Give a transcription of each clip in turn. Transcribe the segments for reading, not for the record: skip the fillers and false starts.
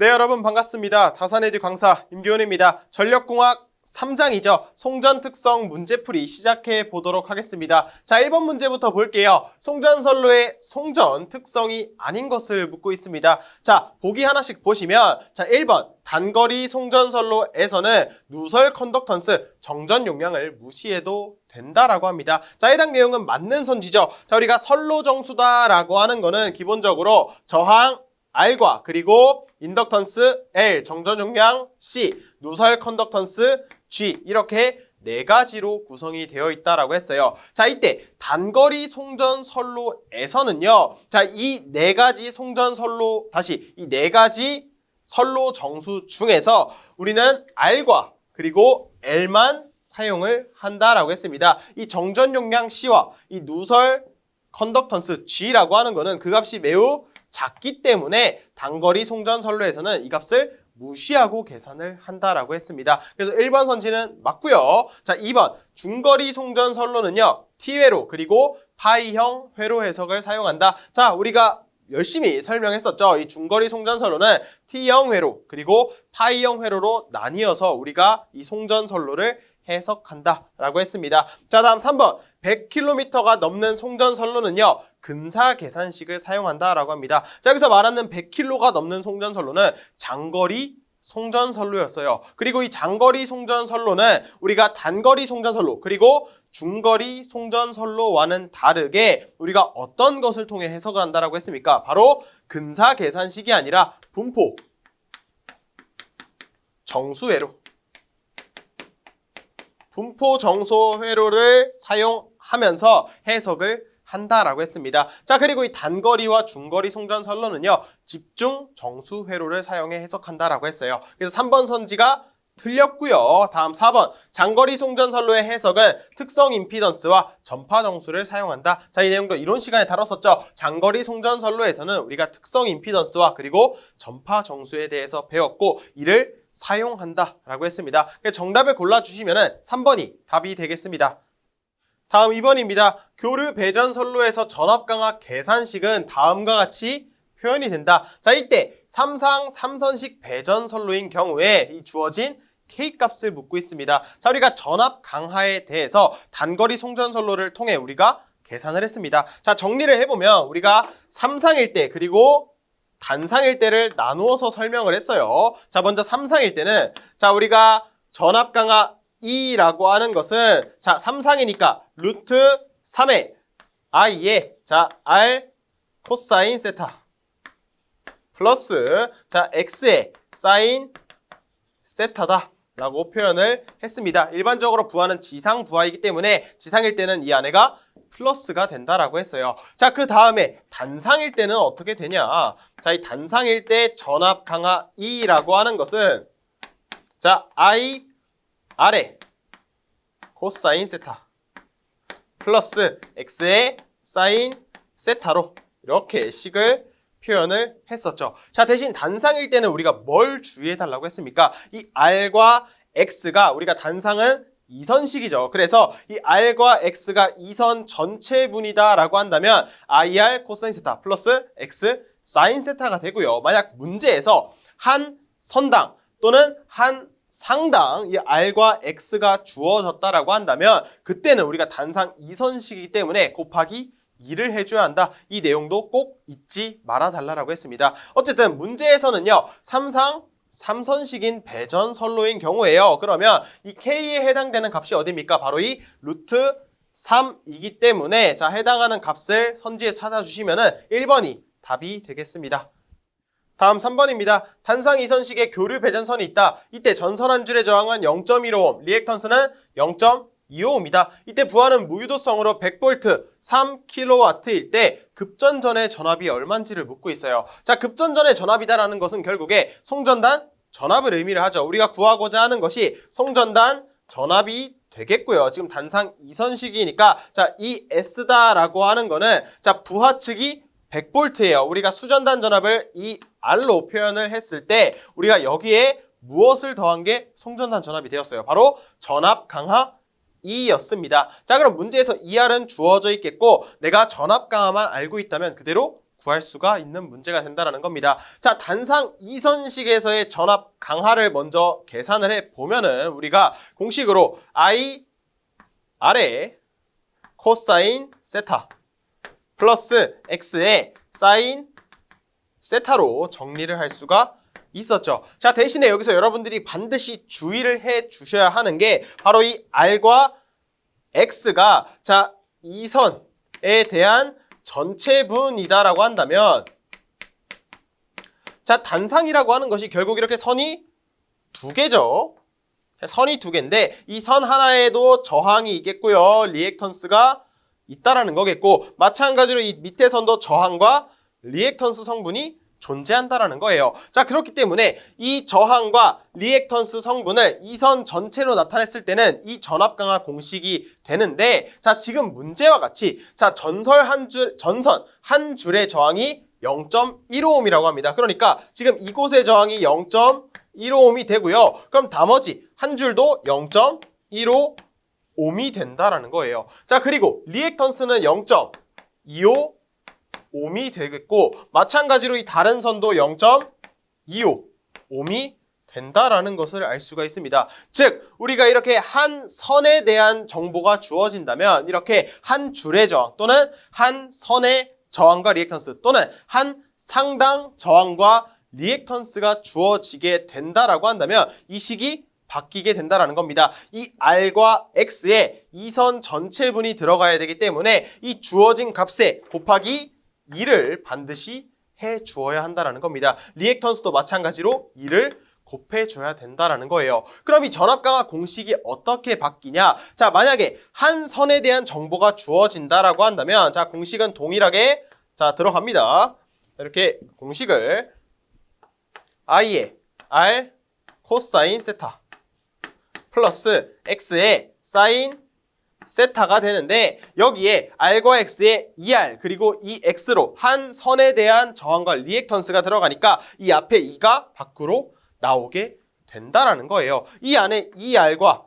네, 여러분 반갑습니다. 다산에듀 강사 임기훈입니다. 전력공학 3장이죠. 송전특성 문제풀이 시작해 보도록 하겠습니다. 자, 1번 문제부터 볼게요. 송전선로의 송전 특성이 아닌 것을 묻고 있습니다. 자, 보기 하나씩 보시면 자, 1번 단거리 송전선로에서는 누설 컨덕턴스 정전 용량을 무시해도 된다라고 합니다. 자, 해당 내용은 맞는 선지죠. 자, 우리가 선로 정수다라고 하는 거는 기본적으로 저항 R과 그리고 인덕턴스 L, 정전 용량 C, 누설 컨덕턴스 G 이렇게 네 가지로 구성이 되어 있다라고 했어요. 자, 이때 단거리 송전 선로에서는요. 자, 이 네 가지 송전 선로 이 네 가지 선로 정수 중에서 우리는 R과 그리고 L만 사용을 한다라고 했습니다. 이 정전 용량 C와 이 누설 컨덕턴스 G라고 하는 거는 그 값이 매우 작기 때문에 단거리 송전 선로에서는 이 값을 무시하고 계산을 한다라고 했습니다. 그래서 1번 선지는 맞고요. 자, 2번 중거리 송전 선로는요. T회로 그리고 파이형 회로 해석을 사용한다. 자, 우리가 열심히 설명했었죠. 이 중거리 송전 선로는 T형 회로 그리고 파이형 회로로 나뉘어서 우리가 이 송전 선로를 해석한다라고 했습니다. 자, 다음 3번 100km가 넘는 송전 선로는요. 근사 계산식을 사용한다라고 합니다. 자, 여기서 말하는 100km가 넘는 송전 선로는 장거리 송전 선로였어요. 그리고 이 장거리 송전 선로는 우리가 단거리 송전 선로 그리고 중거리 송전 선로와는 다르게 우리가 어떤 것을 통해 해석을 한다라고 했습니까? 바로 근사 계산식이 아니라 분포 정수회로 분포 정수 회로를 사용하면서 해석을 한다라고 했습니다. 자, 그리고 이 단거리와 중거리 송전 선로는요. 집중 정수 회로를 사용해 해석한다라고 했어요. 그래서 3번 선지가 틀렸고요. 다음 4번 장거리 송전 선로의 해석은 특성 임피던스와 전파 정수를 사용한다. 자, 이 내용도 이론 시간에 다뤘었죠. 장거리 송전 선로에서는 우리가 특성 임피던스와 그리고 전파 정수에 대해서 배웠고 이를 사용한다라고 했습니다. 정답을 골라주시면 3번이 답이 되겠습니다. 다음 2번입니다. 교류 배전 선로에서 전압 강화 계산식은 다음과 같이 표현이 된다. 자, 이때 3상 3선식 배전 선로인 경우에 이 주어진 K값을 묻고 있습니다. 자, 우리가 전압 강화에 대해서 단거리 송전 선로를 통해 우리가 계산을 했습니다. 자, 정리를 해보면 우리가 3상일 때 그리고 단상일 때를 나누어서 설명을 했어요. 자, 먼저 3상일 때는 자, 우리가 전압 강화 E라고 하는 것은 자, 3상이니까 루트 3의 I에 자, R 코사인 세타 플러스 자, X의 사인 세타다 라고 표현을 했습니다. 일반적으로 부하는 지상 부하이기 때문에 지상일 때는 이 안에가 플러스가 된다라고 했어요. 자, 그 다음에 단상일 때는 어떻게 되냐? 자, 이 단상일 때 전압 강화 E라고 하는 것은 자, I R의 코사인 세타 플러스 X의 사인 세타로 이렇게 식을 표현을 했었죠. 자, 대신 단상일 때는 우리가 뭘 주의해달라고 했습니까? 이 R과 X가 우리가 단상은 이선식이죠. 그래서 이 R과 X가 이선 전체분이다 라고 한다면 IR 코사인 세타 플러스 X 사인 세타가 되고요. 만약 문제에서 한 선당 또는 한 상당 이 R과 X가 주어졌다라고 한다면 그때는 우리가 단상 이선식이기 때문에 곱하기 2를 해줘야 한다. 이 내용도 꼭 잊지 말아달라고 했습니다. 어쨌든 문제에서는요. 3상 3선식인 배전 선로인 경우에요. 그러면 이 K에 해당되는 값이 어디입니까? 바로 이 루트 3이기 때문에 자, 해당하는 값을 선지에 찾아주시면 1번이 답이 되겠습니다. 다음 3번입니다. 단상 이선식에 교류 배전선이 있다. 이때 전선 한 줄의 저항은 0.15옴, 리액턴스는 0.25옴이다. 이때 부하는 무유도성으로 100V 3kW일 때 급전전의 전압이 얼마인지를 묻고 있어요. 자, 급전전의 전압이다라는 것은 결국에 송전단 전압을 의미를 하죠. 우리가 구하고자 하는 것이 송전단 전압이 되겠고요. 지금 단상 이선식이니까 자, 이 S다라고 하는 거는 자, 부하 측이 100V예요. 우리가 수전단 전압을 이 R로 표현을 했을 때 우리가 여기에 무엇을 더한 게 송전단 전압이 되었어요. 바로 전압 강하 E였습니다. 자, 그럼 문제에서 ER은 주어져 있겠고 내가 전압 강하만 알고 있다면 그대로 구할 수가 있는 문제가 된다는 겁니다. 자, 단상 이선식에서의 전압 강하를 먼저 계산을 해보면은 우리가 공식으로 I 아래 코사인 세타 플러스 X의 사인 세타로 정리를 할 수가 있었죠. 자, 대신에 여기서 여러분들이 반드시 주의를 해 주셔야 하는 게 바로 이 R과 X가 자, 이 선에 대한 전체분이다라고 한다면 자, 단상이라고 하는 것이 결국 이렇게 선이 두 개죠. 선이 두 개인데 이 선 하나에도 저항이 있겠고요. 리액턴스가 있다라는 거겠고 마찬가지로 이 밑에 선도 저항과 리액턴스 성분이 존재한다라는 거예요. 자, 그렇기 때문에 이 저항과 리액턴스 성분을 이 선 전체로 나타냈을 때는 이 전압 강화 공식이 되는데 자, 지금 문제와 같이 자, 전선 한 줄의 저항이 0.15ohm이라고 합니다. 그러니까 지금 이곳의 저항이 0.15ohm이 되고요. 그럼 나머지 한 줄도 0.15ohm이 된다라는 거예요. 자, 그리고 리액턴스는 0.25ohm이 되겠고 마찬가지로 이 다른 선도 0.25ohm이 된다라는 것을 알 수가 있습니다. 즉 우리가 이렇게 한 선에 대한 정보가 주어진다면 이렇게 한 줄의 저항 또는 한 선의 저항과 리액턴스 또는 한 상당 저항과 리액턴스가 주어지게 된다라고 한다면 이 식이 바뀌게 된다라는 겁니다. 이 R과 X에 이 선 전체분이 들어가야 되기 때문에 이 주어진 값에 곱하기 2를 반드시 해 주어야 한다라는 겁니다. 리액턴스도 마찬가지로 2를 곱해줘야 된다라는 거예요. 그럼 이 전압 강화 공식이 어떻게 바뀌냐? 자, 만약에 한 선에 대한 정보가 주어진다라고 한다면 자, 공식은 동일하게 자, 들어갑니다. 이렇게 공식을 I의 R 코사인 세타 플러스 X의 사인 세타가 되는데 여기에 R과 X의 2R 그리고 이 X로 한 선에 대한 저항과 리액턴스가 들어가니까 이 앞에 2가 밖으로 나오게 된다라는 거예요. 이 안에 이 R과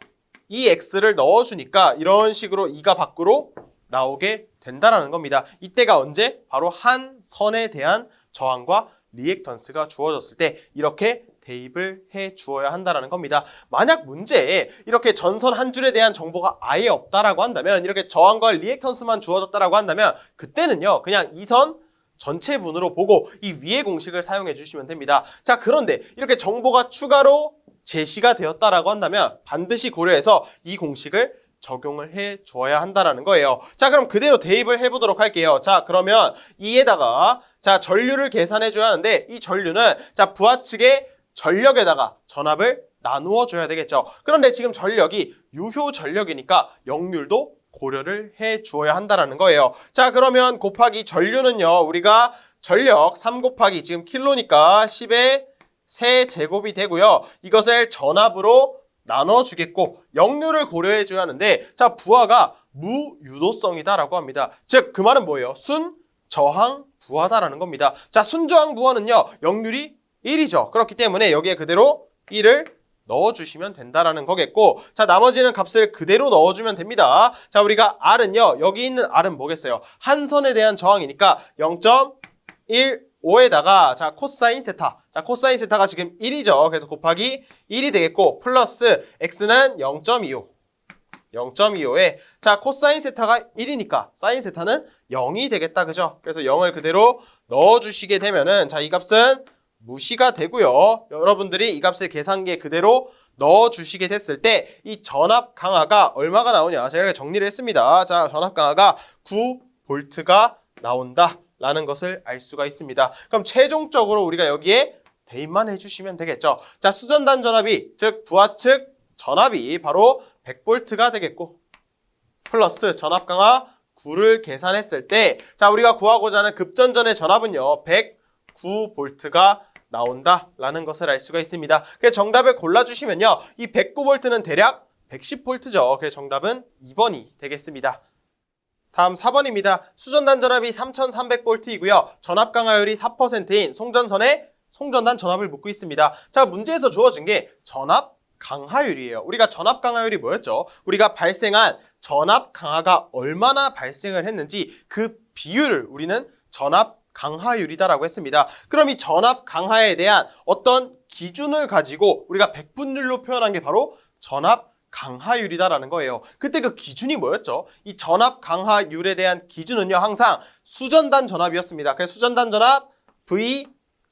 이 X를 넣어주니까 이런 식으로 2가 밖으로 나오게 된다라는 겁니다. 이때가 언제? 바로 한 선에 대한 저항과 리액턴스가 주어졌을 때 이렇게 대입을 해 주어야 한다는 겁니다. 만약 문제에 이렇게 전선 한 줄에 대한 정보가 아예 없다라고 한다면 이렇게 저항과 리액턴스만 주어졌다라고 한다면 그때는요 그냥 이 선 전체분으로 보고 이 위의 공식을 사용해 주시면 됩니다. 자, 그런데 이렇게 정보가 추가로 제시가 되었다라고 한다면 반드시 고려해서 이 공식을 적용을 해 줘야 한다는 거예요. 자, 그럼 그대로 대입을 해보도록 할게요. 자, 그러면 이에다가 자 전류를 계산해 줘야 하는데 이 전류는 자 부하 측의 전력에다가 전압을 나누어 줘야 되겠죠. 그런데 지금 전력이 유효 전력이니까 역률도 고려를 해 주어야 한다는 거예요. 자, 그러면 곱하기 전류는요. 우리가 전력 3 곱하기 지금 킬로니까 10의 세제곱이 되고요. 이것을 전압으로 나눠주겠고 역률을 고려해 줘야 하는데 자 부하가 무유도성이다라고 합니다. 즉 그 말은 뭐예요? 순, 저항, 부하다라는 겁니다. 자, 순저항 부하는요. 역률이 1이죠. 그렇기 때문에 여기에 그대로 1을 넣어주시면 된다라는 거겠고 자 나머지는 값을 그대로 넣어주면 됩니다. 자, 우리가 R은요. 여기 있는 R은 뭐겠어요? 한 선에 대한 저항이니까 0.15에다가 자 코사인 세타 자 코사인 세타가 지금 1이죠. 그래서 곱하기 1이 되겠고 플러스 X는 0.25에 자 코사인 세타가 1이니까 사인 세타는 0이 되겠다. 그죠? 그래서 0을 그대로 넣어주시게 되면은 자 이 값은 무시가 되고요. 여러분들이 이 값을 계산기에 그대로 넣어주시게 됐을 때 이 전압 강하가 얼마가 나오냐? 제가 정리를 했습니다. 자, 전압 강하가 9V가 나온다라는 것을 알 수가 있습니다. 그럼 최종적으로 우리가 여기에 대입만 해주시면 되겠죠. 자, 수전단 전압이 즉 부하 측 전압이 바로 100V가 되겠고 플러스 전압 강하 9를 계산했을 때 자 우리가 구하고자 하는 급전전의 전압은요 109V가 나온다라는 것을 알 수가 있습니다. 그래서 정답을 골라주시면요. 이 109V는 대략 110V죠. 그래서 정답은 2번이 되겠습니다. 다음 4번입니다. 수전단 전압이 3300V이고요. 전압 강하율이 4%인 송전선에 송전단 전압을 묻고 있습니다. 자, 문제에서 주어진 게 전압 강하율이에요. 우리가 전압 강하율이 뭐였죠? 우리가 발생한 전압 강하가 얼마나 발생을 했는지 그 비율을 우리는 전압 강하율이다라고 했습니다. 그럼 이 전압 강하에 대한 어떤 기준을 가지고 우리가 백분율로 표현한 게 바로 전압 강하율이다라는 거예요. 그때 그 기준이 뭐였죠? 이 전압 강하율에 대한 기준은요, 항상 수전단 전압이었습니다. 그래서 수전단 전압 V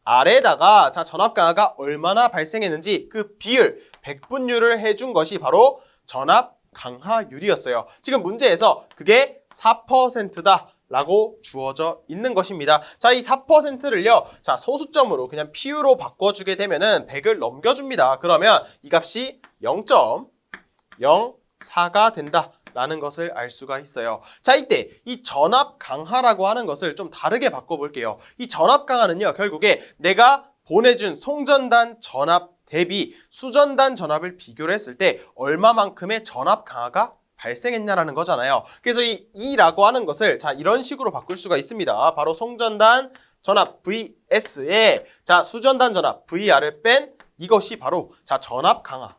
R에다가 자 전압 강하가 얼마나 발생했는지 그 비율, 백분율을 해준 것이 바로 전압 강하율이었어요. 지금 문제에서 그게 4%다. 라고 주어져 있는 것입니다. 자, 이 4%를요, 자, 소수점으로 그냥 PU로 바꿔주게 되면은 100을 넘겨줍니다. 그러면 이 값이 0.04가 된다라는 것을 알 수가 있어요. 자, 이때 이 전압 강하라고 하는 것을 좀 다르게 바꿔볼게요. 이 전압 강하는요, 결국에 내가 보내준 송전단 전압 대비 수전단 전압을 비교를 했을 때 얼마만큼의 전압 강하가 발생했냐라는 거잖아요. 그래서 이 E라고 하는 것을 자 이런 식으로 바꿀 수가 있습니다. 바로 송전단 전압 VS에 자 수전단 전압 VR을 뺀 이것이 바로 자 전압 강하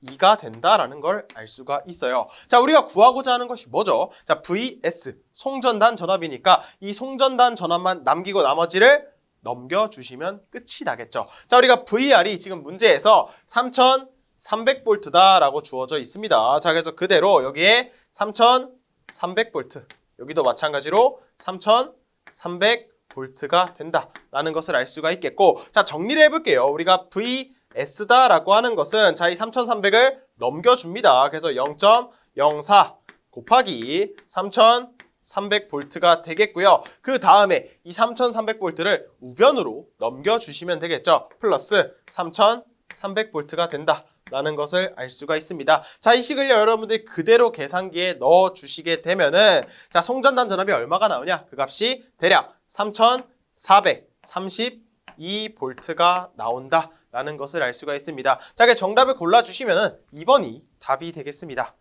E가 된다라는 걸 알 수가 있어요. 자 우리가 구하고자 하는 것이 뭐죠? 자 VS 송전단 전압이니까 이 송전단 전압만 남기고 나머지를 넘겨주시면 끝이 나겠죠. 자 우리가 VR이 지금 문제에서 3300V다라고 주어져 있습니다. 자, 그래서 그대로 여기에 3300V, 여기도 마찬가지로 3300V가 된다라는 것을 알 수가 있겠고, 자, 정리를 해볼게요. 우리가 VS다라고 하는 것은 자, 이 3300을 넘겨줍니다. 그래서 0.04 곱하기 3300V가 되겠고요. 그 다음에 이 3300V를 우변으로 넘겨주시면 되겠죠. 플러스 3300V가 된다. 라는 것을 알 수가 있습니다. 자, 이 식을요, 여러분들이 그대로 계산기에 넣어 주시게 되면은, 자, 송전단 전압이 얼마가 나오냐? 그 값이 대략 3432V가 나온다. 라는 것을 알 수가 있습니다. 자, 그 정답을 골라주시면은 2번이 답이 되겠습니다.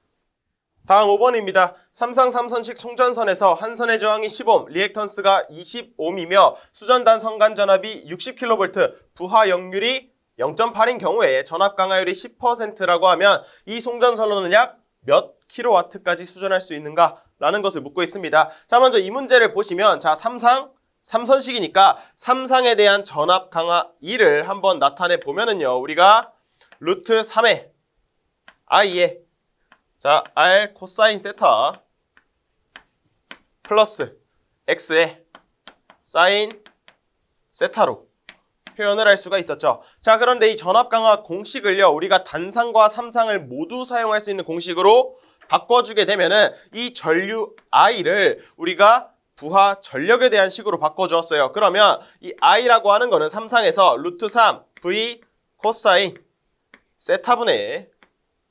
다음 5번입니다. 삼상 3선식 송전선에서 한 선의 저항이 10옴, 리액턴스가 20옴이며 수전단 선간 전압이 60kV, 부하 역률이 0.8인 경우에 전압 강하율이 10%라고 하면 이 송전선로는 약 몇 킬로와트까지 수전할 수 있는가? 라는 것을 묻고 있습니다. 자, 먼저 이 문제를 보시면 자, 삼상 3선식이니까 삼상에 대한 전압 강하 E를 한번 나타내 보면은요. 우리가 루트 3의 I에 자, R 코사인 세타 플러스 X의 사인 세타로 표현을 할 수가 있었죠. 자, 그런데 이 전압 강하 공식을요, 우리가 단상과 삼상을 모두 사용할 수 있는 공식으로 바꿔주게 되면은 이 전류 I를 우리가 부하 전력에 대한 식으로 바꿔주었어요. 그러면 이 I라고 하는 거는 삼상에서 루트 3 V 코사인 세타분의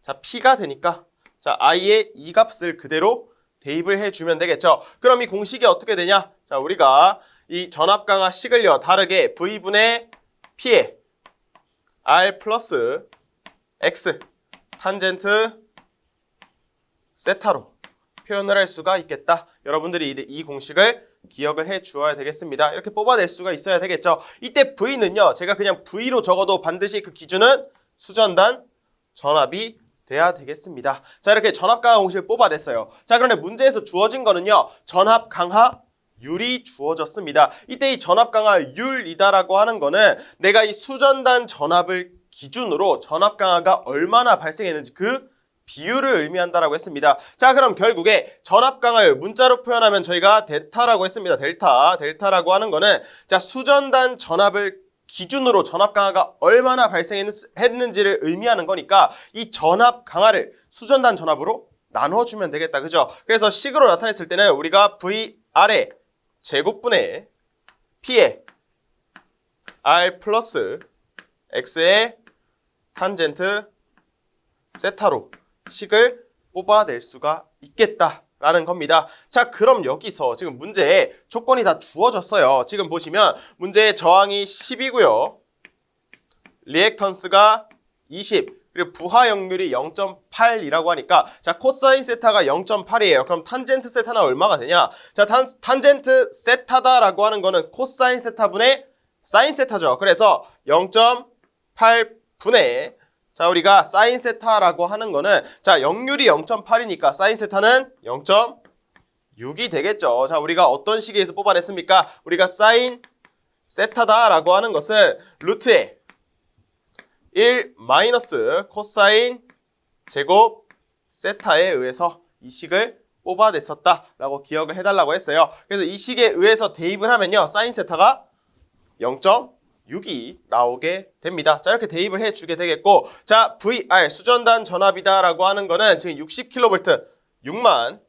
자, P가 되니까 자, I의 이 값을 그대로 대입을 해주면 되겠죠. 그럼 이 공식이 어떻게 되냐? 자, 우리가 이 전압 강하 식을요, 다르게 V분의 P에 R 플러스 X 탄젠트 세타로 표현을 할 수가 있겠다. 여러분들이 이 공식을 기억을 해 주어야 되겠습니다. 이렇게 뽑아낼 수가 있어야 되겠죠. 이때 V는요, 제가 그냥 V로 적어도 반드시 그 기준은 수전단 전압이 돼야 되겠습니다. 자, 이렇게 전압 강하 공식을 뽑아냈어요. 자, 그런데 문제에서 주어진 거는요, 전압 강하 율이 주어졌습니다. 이때 이 전압 강하 율이다라고 하는 거는 내가 이 수전단 전압을 기준으로 전압 강하가 얼마나 발생했는지 그 비율을 의미한다라고 했습니다. 자, 그럼 결국에 전압 강하율 문자로 표현하면 저희가 델타라고 했습니다. 델타라고 하는 거는 자, 수전단 전압을 기준으로 전압 강하가 얼마나 발생했는지를 의미하는 거니까 이 전압 강하를 수전단 전압으로 나눠주면 되겠다. 그죠? 그래서 식으로 나타냈을 때는 우리가 VR의 제곱분의 P의 R 플러스 X의 탄젠트 세타로 식을 뽑아낼 수가 있겠다라는 겁니다. 자, 그럼 여기서 지금 문제에 조건이 다 주어졌어요. 지금 보시면 문제의 저항이 10이고요. 리액턴스가 20, 그리고 부하 역률이 0.8이라고 하니까 자, 코사인 세타가 0.8이에요. 그럼 탄젠트 세타는 얼마가 되냐? 자, 탄젠트 세타다라고 하는 거는 코사인 세타분의 사인 세타죠. 그래서 0.8분의 자, 우리가 사인 세타라고 하는 거는 자, 역률이 0.8이니까 사인 세타는 6이 되겠죠. 자, 우리가 어떤 식에서 뽑아냈습니까? 우리가 사인 세타다라고 하는 것은 루트에 1 마이너스 코사인 제곱 세타에 의해서 이 식을 뽑아냈었다라고 기억을 해달라고 했어요. 그래서 이 식에 의해서 대입을 하면요. 사인 세타가 0.6이 나오게 됩니다. 자, 이렇게 대입을 해주게 되겠고, 자, VR 수전단 전압이다라고 하는 거는 지금 60kV 6만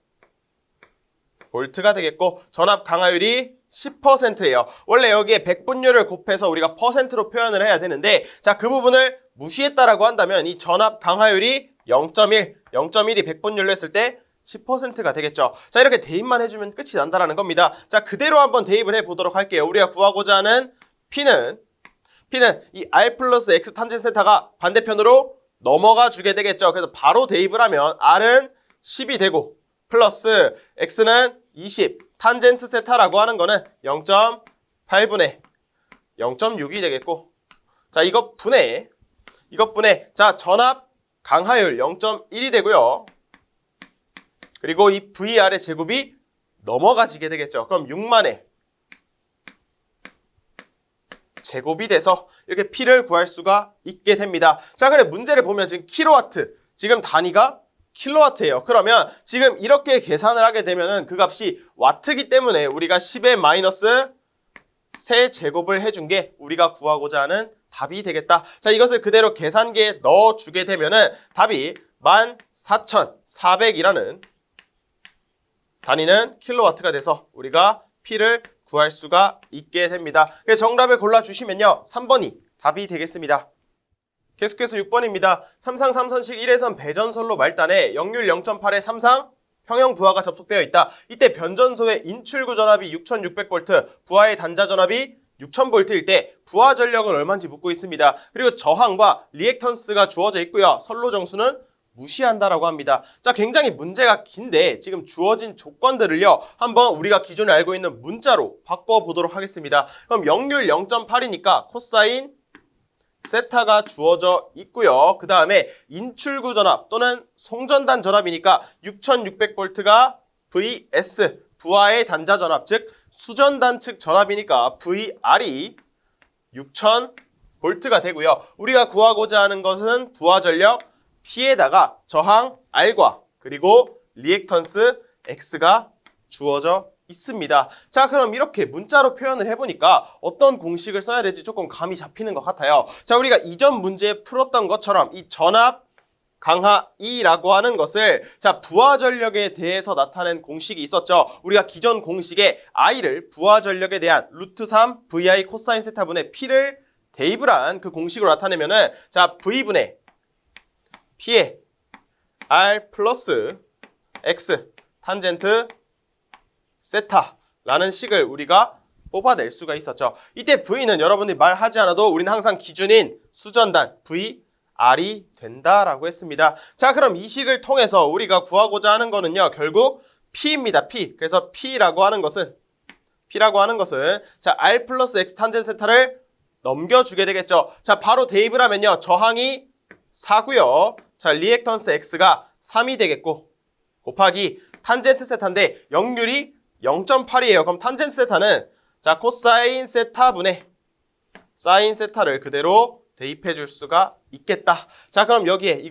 볼트가 되겠고, 전압 강하율이 10%예요. 원래 여기에 백분율을 곱해서 우리가 퍼센트로 표현을 해야 되는데, 자, 그 부분을 무시했다라고 한다면 이 전압 강하율이 0.1이 백분율로 했을 때 10%가 되겠죠. 자, 이렇게 대입만 해주면 끝이 난다라는 겁니다. 자, 그대로 한번 대입을 해보도록 할게요. 우리가 구하고자 하는 P는 이 R 플러스 X 탄젠트 세타가 반대편으로 넘어가 주게 되겠죠. 그래서 바로 대입을 하면 R은 10이 되고 플러스 X는 20, 탄젠트 세타라고 하는 거는 0.8분의 0.6이 되겠고, 자, 이것 분의 자, 전압 강하율 0.1이 되고요. 그리고 이 VR의 제곱이 넘어가지게 되겠죠. 그럼 6만의 제곱이 돼서 이렇게 P를 구할 수가 있게 됩니다. 자, 그래 문제를 보면 지금 킬로와트, 지금 단위가 킬로와트예요. 그러면 지금 이렇게 계산을 하게 되면은 그 값이 와트이기 때문에 우리가 10의 마이너스 세제곱을 해준 게 우리가 구하고자 하는 답이 되겠다. 자, 이것을 그대로 계산기에 넣어주게 되면은 답이 14,400이라는 단위는 킬로와트가 돼서 우리가 P를 구할 수가 있게 됩니다. 그래서 정답을 골라주시면요. 3번이 답이 되겠습니다. 계속해서 6번입니다. 삼상 3선식 1회선 배전선로 말단에 역률 0.8의 삼상 평형 부하가 접속되어 있다. 이때 변전소의 인출구 전압이 6600V, 부하의 단자 전압이 6000V일 때 부하 전력은 얼마인지 묻고 있습니다. 그리고 저항과 리액턴스가 주어져 있고요. 선로 정수는 무시한다라고 합니다. 자, 굉장히 문제가 긴데 지금 주어진 조건들을요. 한번 우리가 기존에 알고 있는 문자로 바꿔보도록 하겠습니다. 그럼 역률 0.8이니까 코사인 세타가 주어져 있고요. 그 다음에 인출구 전압 또는 송전단 전압이니까 6600V가 VS, 부하의 단자 전압, 즉 수전단 측 전압이니까 VR이 6000V가 되고요. 우리가 구하고자 하는 것은 부하 전력 P에다가 저항 R과 그리고 리액턴스 X가 주어져 있습니다. 자, 그럼 이렇게 문자로 표현을 해보니까 어떤 공식을 써야 될지 조금 감이 잡히는 것 같아요. 자, 우리가 이전 문제에 풀었던 것처럼 이 전압 강하 E라고 하는 것을, 자, 부하 전력에 대해서 나타낸 공식이 있었죠. 우리가 기존 공식에 I를 부하 전력에 대한 루트 3 VI 코사인 세타분의 P를 대입을 한 그 공식으로 나타내면은, 자, V분의 P에 R 플러스 X 탄젠트 세타라는 식을 우리가 뽑아낼 수가 있었죠. 이때 V는 여러분들이 말하지 않아도 우리는 항상 기준인 수전단 VR이 된다라고 했습니다. 자, 그럼 이 식을 통해서 우리가 구하고자 하는 거는요. 결국 P입니다. P. 그래서 P라고 하는 것은 자, R 플러스 X 탄젠트 세타를 넘겨주게 되겠죠. 자, 바로 대입을 하면요. 저항이 4고요. 자, 리액턴스 X가 3이 되겠고 곱하기 탄젠트 세타인데 역률이 0.8이에요. 그럼 탄젠트 세타는, 자, 코사인 세타분의 사인 세타를 그대로 대입해 줄 수가 있겠다. 자, 그럼 여기에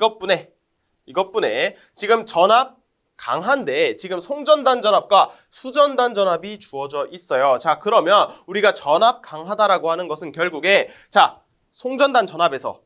이것분의 지금 전압 강한데 지금 송전단 전압과 수전단 전압이 주어져 있어요. 자, 그러면 우리가 전압 강하다라고 하는 것은 결국에, 자, 송전단 전압에서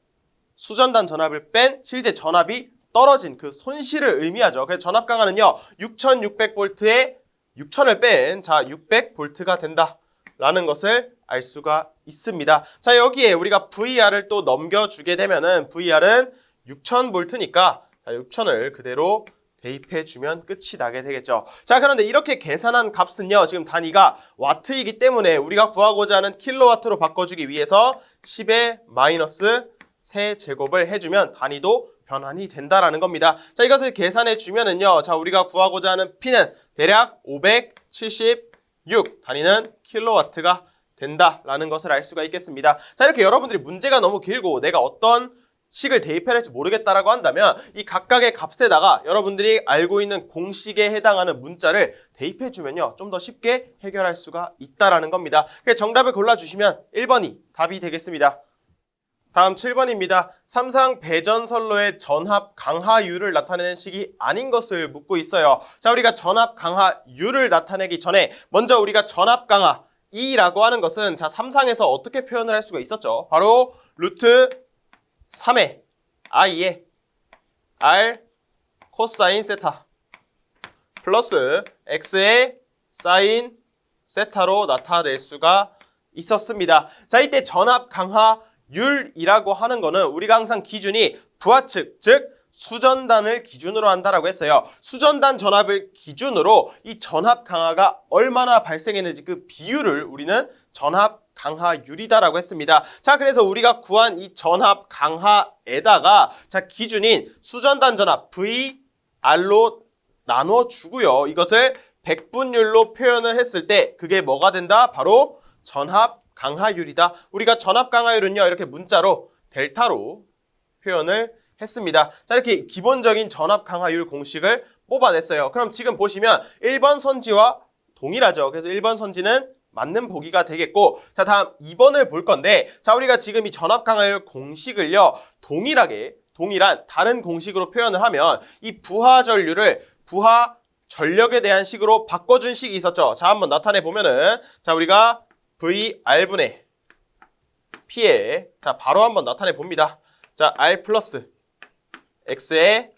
수전단 전압을 뺀 실제 전압이 떨어진 그 손실을 의미하죠. 그래서 전압 강하는요 6600V에 6000을 뺀, 자, 600V가 된다라는 것을 알 수가 있습니다. 자, 여기에 우리가 VR을 또 넘겨주게 되면은 VR은 6000V니까 자, 6000을 그대로 대입해주면 끝이 나게 되겠죠. 자, 그런데 이렇게 계산한 값은요, 지금 단위가 와트이기 때문에 우리가 구하고자 하는 킬로와트로 바꿔주기 위해서 10의 마이너스 세제곱을 해주면 단위도 변환이 된다라는 겁니다. 자, 이것을 계산해 주면은요, 자, 우리가 구하고자 하는 P는 대략 576, 단위는 킬로와트가 된다라는 것을 알 수가 있겠습니다. 자, 이렇게 여러분들이 문제가 너무 길고 내가 어떤 식을 대입해야 할지 모르겠다라고 한다면 이 각각의 값에다가 여러분들이 알고 있는 공식에 해당하는 문자를 대입해주면요. 좀 더 쉽게 해결할 수가 있다라는 겁니다. 그래서 정답을 골라주시면 1번이 답이 되겠습니다. 다음 7번입니다. 삼상 배전선로의 전압 강하율을 나타내는 식이 아닌 것을 묻고 있어요. 자, 우리가 전압 강하율을 나타내기 전에 먼저 우리가 전압 강하 E라고 하는 것은 자, 삼상에서 어떻게 표현을 할 수가 있었죠? 바로 루트 3의 I의 R 코사인 세타 플러스 X의 사인 세타로 나타낼 수가 있었습니다. 자, 이때 전압 강하율이라고 하는 거는 우리가 항상 기준이 부하측, 즉 수전단을 기준으로 한다라고 했어요. 수전단 전압을 기준으로 이 전압 강하가 얼마나 발생했는지 그 비율을 우리는 전압 강하율이다라고 했습니다. 자, 그래서 우리가 구한 이 전압 강하에다가 자, 기준인 수전단 전압 VR로 나눠주고요. 이것을 백분율로 표현을 했을 때 그게 뭐가 된다? 바로 전압 강하율이다. 우리가 전압 강하율은요, 이렇게 문자로 델타로 표현을 했습니다. 자, 이렇게 기본적인 전압 강하율 공식을 뽑아냈어요. 그럼 지금 보시면 1번 선지와 동일하죠. 그래서 1번 선지는 맞는 보기가 되겠고, 자, 다음 2번을 볼 건데, 자, 우리가 지금 이 전압 강하율 공식을요, 동일한 다른 공식으로 표현을 하면 이 부하 전류를 부하 전력에 대한 식으로 바꿔준 식이 있었죠. 자, 한번 나타내 보면은, 자, 우리가 VR분의 P에 자, 바로 한번 나타내 봅니다. 자, R 플러스 X의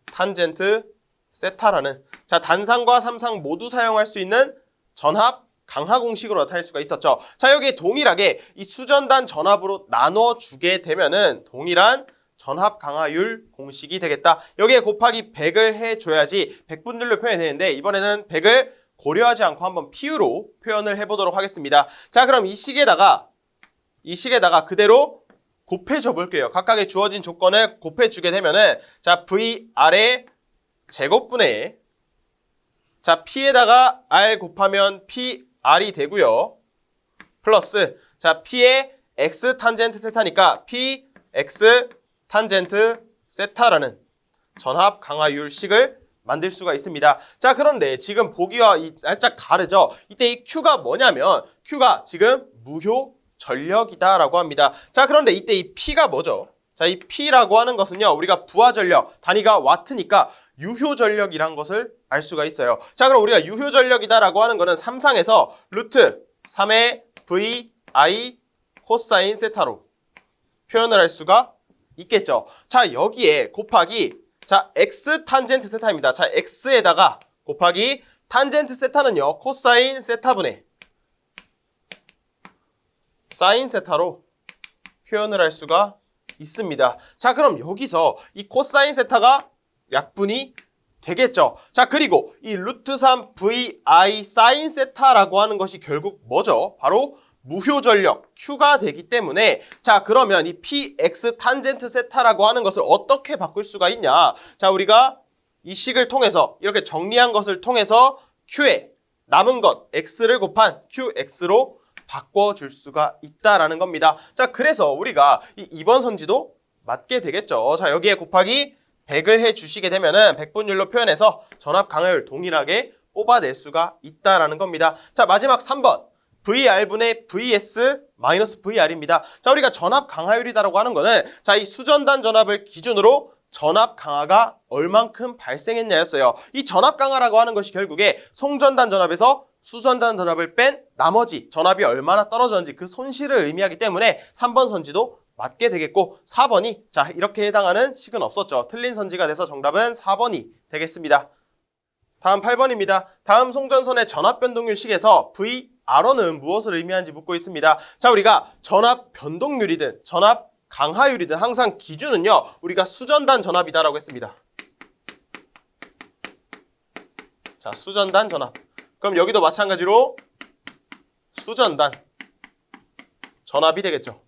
탄젠트 세타라는 자, 단상과 삼상 모두 사용할 수 있는 전압 강하 공식으로 나타낼 수가 있었죠. 자, 여기 동일하게 이 수전단 전압으로 나눠주게 되면은 동일한 전압 강하율 공식이 되겠다. 여기에 곱하기 100을 해줘야지 백분율로 표현이 되는데 이번에는 100을 고려하지 않고 한번 PU로 표현을 해보도록 하겠습니다. 자, 그럼 이 식에다가 그대로 곱해줘 볼게요. 각각의 주어진 조건을 곱해주게 되면은 자, VR의 제곱분의 자, P에다가 R 곱하면 PR이 되고요. 플러스 자, P의 X 탄젠트 세타니까 PX 탄젠트 세타라는 전압 강하율식을 만들 수가 있습니다. 자, 그런데 지금 보기와 살짝 다르죠? 이때 이 Q가 뭐냐면 Q가 지금 무효 전력이다라고 합니다. 자, 그런데 이때 이 P가 뭐죠? 자, 이 P라고 하는 것은요, 우리가 부하 전력, 단위가 와트니까 유효 전력이란 것을 알 수가 있어요. 자, 그럼 우리가 유효 전력이다라고 하는 거는 삼상에서 루트 3의 VI 코사인 세타로 표현을 할 수가 있겠죠. 자, 여기에 곱하기 자, X 탄젠트 세타입니다. 자, X에다가 곱하기 탄젠트 세타는요, 코사인 세타분의 사인 세타로 표현을 할 수가 있습니다. 자, 그럼 여기서 이 코사인 세타가 약분이 되겠죠. 자, 그리고 이 루트 3 VI 사인 세타라고 하는 것이 결국 뭐죠? 바로 무효 전력 Q가 되기 때문에 자, 그러면 이 PX 탄젠트 세타라고 하는 것을 어떻게 바꿀 수가 있냐? 자, 우리가 이 식을 통해서 이렇게 정리한 것을 통해서 Q에 남은 것 X를 곱한 QX로 바꿔줄 수가 있다라는 겁니다. 자, 그래서 우리가 이 2번 선지도 맞게 되겠죠. 자, 여기에 곱하기 100을 해주시게 되면은 백분율로 표현해서 전압 강하율 동일하게 뽑아낼 수가 있다라는 겁니다. 자, 마지막 3번. VR분의 VS 마이너스 VR입니다. 자, 우리가 전압 강하율이다라고 하는 거는 자, 이 수전단 전압을 기준으로 전압 강하가 얼만큼 발생했냐였어요. 이 전압 강하라고 하는 것이 결국에 송전단 전압에서 수전단 전압을 뺀 나머지 전압이 얼마나 떨어졌는지 그 손실을 의미하기 때문에 3번 선지도 맞게 되겠고 4번이 자, 이렇게 해당하는 식은 없었죠. 틀린 선지가 돼서 정답은 4번이 되겠습니다. 다음 8번입니다. 다음 송전선의 전압 변동률 식에서 VRO는 무엇을 의미하는지 묻고 있습니다. 자, 우리가 전압 변동률이든 전압 강하율이든 항상 기준은요, 우리가 수전단 전압이다라고 했습니다. 자, 수전단 전압. 그럼 여기도 마찬가지로 수전단 전압이 되겠죠.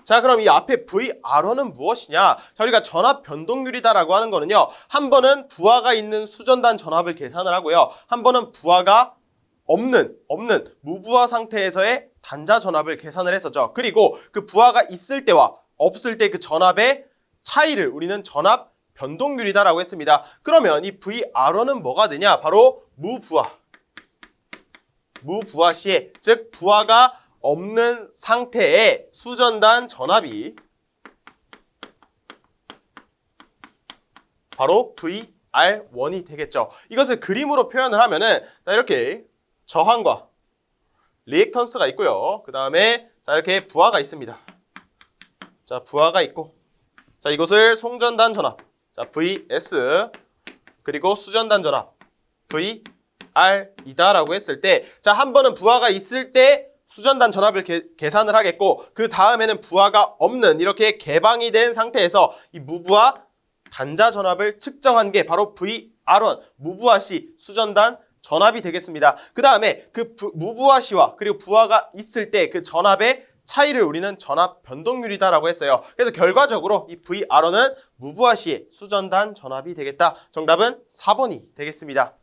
자, 그럼 이 앞에 VRO는 무엇이냐? 자, 우리가 전압 변동률이다라고 하는 거는요, 한 번은 부하가 있는 수전단 전압을 계산을 하고요, 한 번은 부하가 없는 무부하 상태에서의 단자 전압을 계산을 했었죠. 그리고 그 부하가 있을 때와 없을 때 그 전압의 차이를 우리는 전압 변동률이다라고 했습니다. 그러면 이 VRO는 뭐가 되냐? 바로 무부하 시에, 즉 부하가 없는 상태의 수전단 전압이 바로 VR1이 되겠죠. 이것을 그림으로 표현을 하면은 자, 이렇게 저항과 리액턴스가 있고요. 그 다음에 자, 이렇게 부하가 있습니다. 자, 부하가 있고, 자, 이것을 송전단 전압, 자, VS, 그리고 수전단 전압, VR이다라고 했을 때, 자, 한 번은 부하가 있을 때 수전단 전압을 계산을 하겠고, 그 다음에는 부하가 없는 이렇게 개방이 된 상태에서 이 무부하 단자 전압을 측정한 게 바로 VR1, 무부하 시 수전단 전압이 되겠습니다. 그 다음에 그 무부하 시와 그리고 부하가 있을 때 그 전압의 차이를 우리는 전압 변동률이다라고 했어요. 그래서 결과적으로 이 VRO는 무부하 시의 수전단 전압이 되겠다. 정답은 4번이 되겠습니다.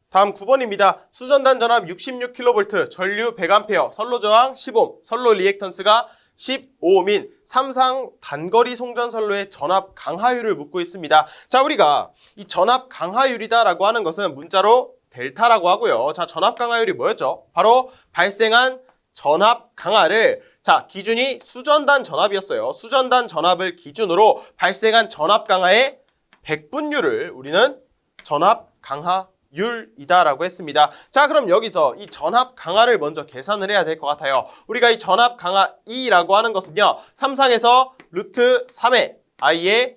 다음 9번입니다. 수전단 전압 66kV, 전류 100A, 선로 저항 10옴, 선로 리액턴스가 15옴인 삼상 단거리 송전 선로의 전압 강하율을 묻고 있습니다. 자, 우리가 이 전압 강하율이다라고 하는 것은 문자로 델타라고 하고요. 자, 전압 강하율이 뭐였죠? 바로 발생한 전압 강하를, 자, 기준이 수전단 전압이었어요. 수전단 전압을 기준으로 발생한 전압 강하의 백분율을 우리는 전압 강하율이다라고 했습니다. 자, 그럼 여기서 이 전압 강하를 먼저 계산을 해야 될 것 같아요. 우리가 이 전압 강하 E라고 하는 것은요, 삼상에서 루트 3의 I의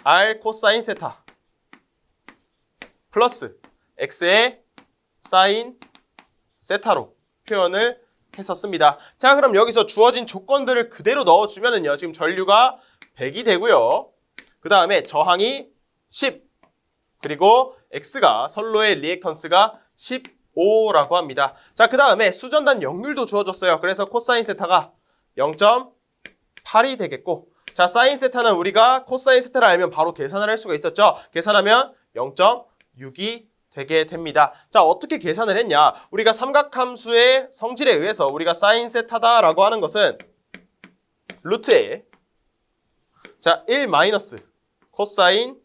R 코사인 세타 플러스 X의 사인 세타로 표현을 했었습니다. 자, 그럼 여기서 주어진 조건들을 그대로 넣어주면은요, 지금 전류가 100이 되고요. 그 다음에 저항이 10, 그리고 X가 선로의 리액턴스가 15라고 합니다. 자, 그 다음에 수전단 역률도 주어졌어요. 그래서 코사인 세타가 0.8이 되겠고, 자, 사인 세타는 우리가 코사인 세타를 알면 바로 계산을 할 수가 있었죠. 계산하면 0.6이 되게 됩니다. 자, 어떻게 계산을 했냐? 우리가 삼각함수의 성질에 의해서 우리가 사인 세타다라고 하는 것은 루트에, 자, 1 마이너스 코사인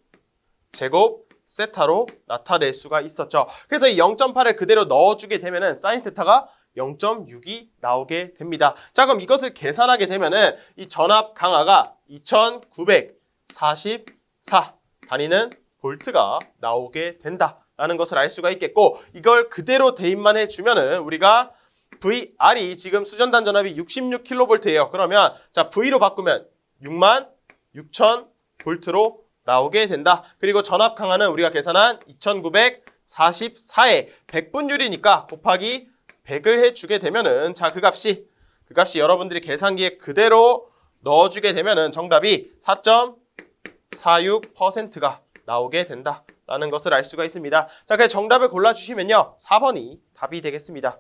제곱 세타로 나타낼 수가 있었죠. 그래서 이 0.8을 그대로 넣어주게 되면은 사인 세타가 0.6이 나오게 됩니다. 자, 그럼 이것을 계산하게 되면은 이 전압 강하가 2944 단위는 볼트가 나오게 된다라는 것을 알 수가 있겠고, 이걸 그대로 대입만 해주면은 우리가 VR이 지금 수전단 전압이 66kV예요. 그러면 자, V로 바꾸면 66,000V로 나오게 된다. 그리고 전압 강하는 우리가 계산한 2944의 100분율이니까 곱하기 100을 해주게 되면은, 자, 그 값이 여러분들이 계산기에 그대로 넣어주게 되면은 정답이 4.46%가 나오게 된다라는 것을 알 수가 있습니다. 자, 그래서 정답을 골라주시면요, 4번이 답이 되겠습니다.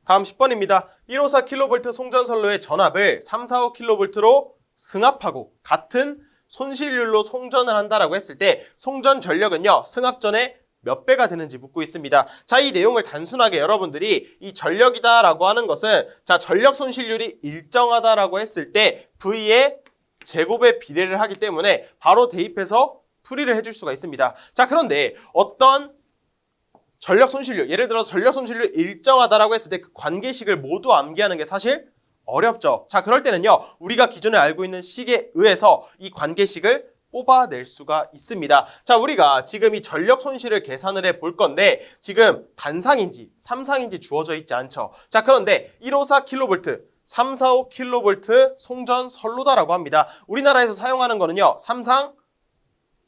다음 10번입니다. 154kV 송전선로의 전압을 345kV로 승합하고 같은 손실률로 송전을 한다라고 했을 때 송전 전력은요, 승합전의 몇 배가 되는지 묻고 있습니다. 자, 이 내용을 단순하게 여러분들이 이 전력이다라고 하는 것은, 자, 전력 손실률이 일정하다라고 했을 때 V의 제곱에 비례를 하기 때문에 바로 대입해서 풀이를 해줄 수가 있습니다. 자, 그런데 어떤 전력 손실률, 예를 들어서 전력 손실률 일정하다라고 했을 때 그 관계식을 모두 암기하는 게 사실 어렵죠. 자, 그럴 때는요, 우리가 기존에 알고 있는 식에 의해서 이 관계식을 뽑아낼 수가 있습니다. 자, 우리가 지금 이 전력 손실을 계산을 해 볼 건데 지금 단상인지 삼상인지 주어져 있지 않죠. 자, 그런데 154kV, 345kV 송전 선로다라고 합니다. 우리나라에서 사용하는 거는요, 삼상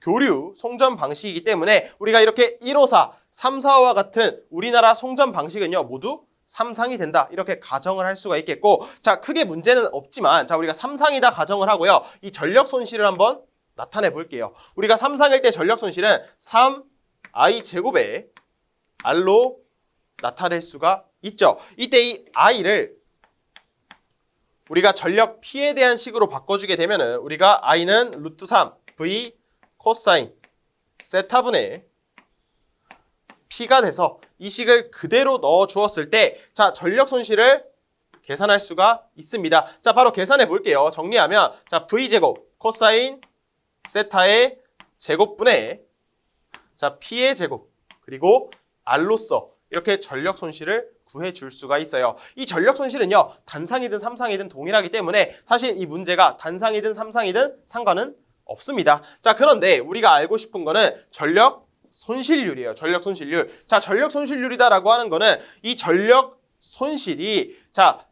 교류 송전 방식이기 때문에 우리가 이렇게 154, 345와 같은 우리나라 송전 방식은요, 모두 삼상이 된다, 이렇게 가정을 할 수가 있겠고, 자, 크게 문제는 없지만, 자, 우리가 삼상이다 가정을 하고요, 이 전력 손실을 한번 나타내 볼게요. 우리가 삼상일 때 전력 손실은 3i 제곱의 r로 나타낼 수가 있죠. 이때 이 i를 우리가 전력 P에 대한 식으로 바꿔주게 되면은 우리가 i는 루트 3 v 코사인 세타분의 P가 돼서 이 식을 그대로 넣어 주었을 때, 자, 전력 손실을 계산할 수가 있습니다. 자, 바로 계산해 볼게요. 정리하면 자, V제곱 코사인 세타의 제곱분의 자, P의 제곱 그리고 R로서 이렇게 전력 손실을 구해줄 수가 있어요. 이 전력 손실은요, 단상이든 삼상이든 동일하기 때문에 사실 이 문제가 단상이든 삼상이든 상관은 없습니다. 자, 그런데 우리가 알고 싶은 거는 전력 손실률이에요. 전력 손실률. 자, 전력 손실률이다라고 하는 거는 이 전력 손실이 자,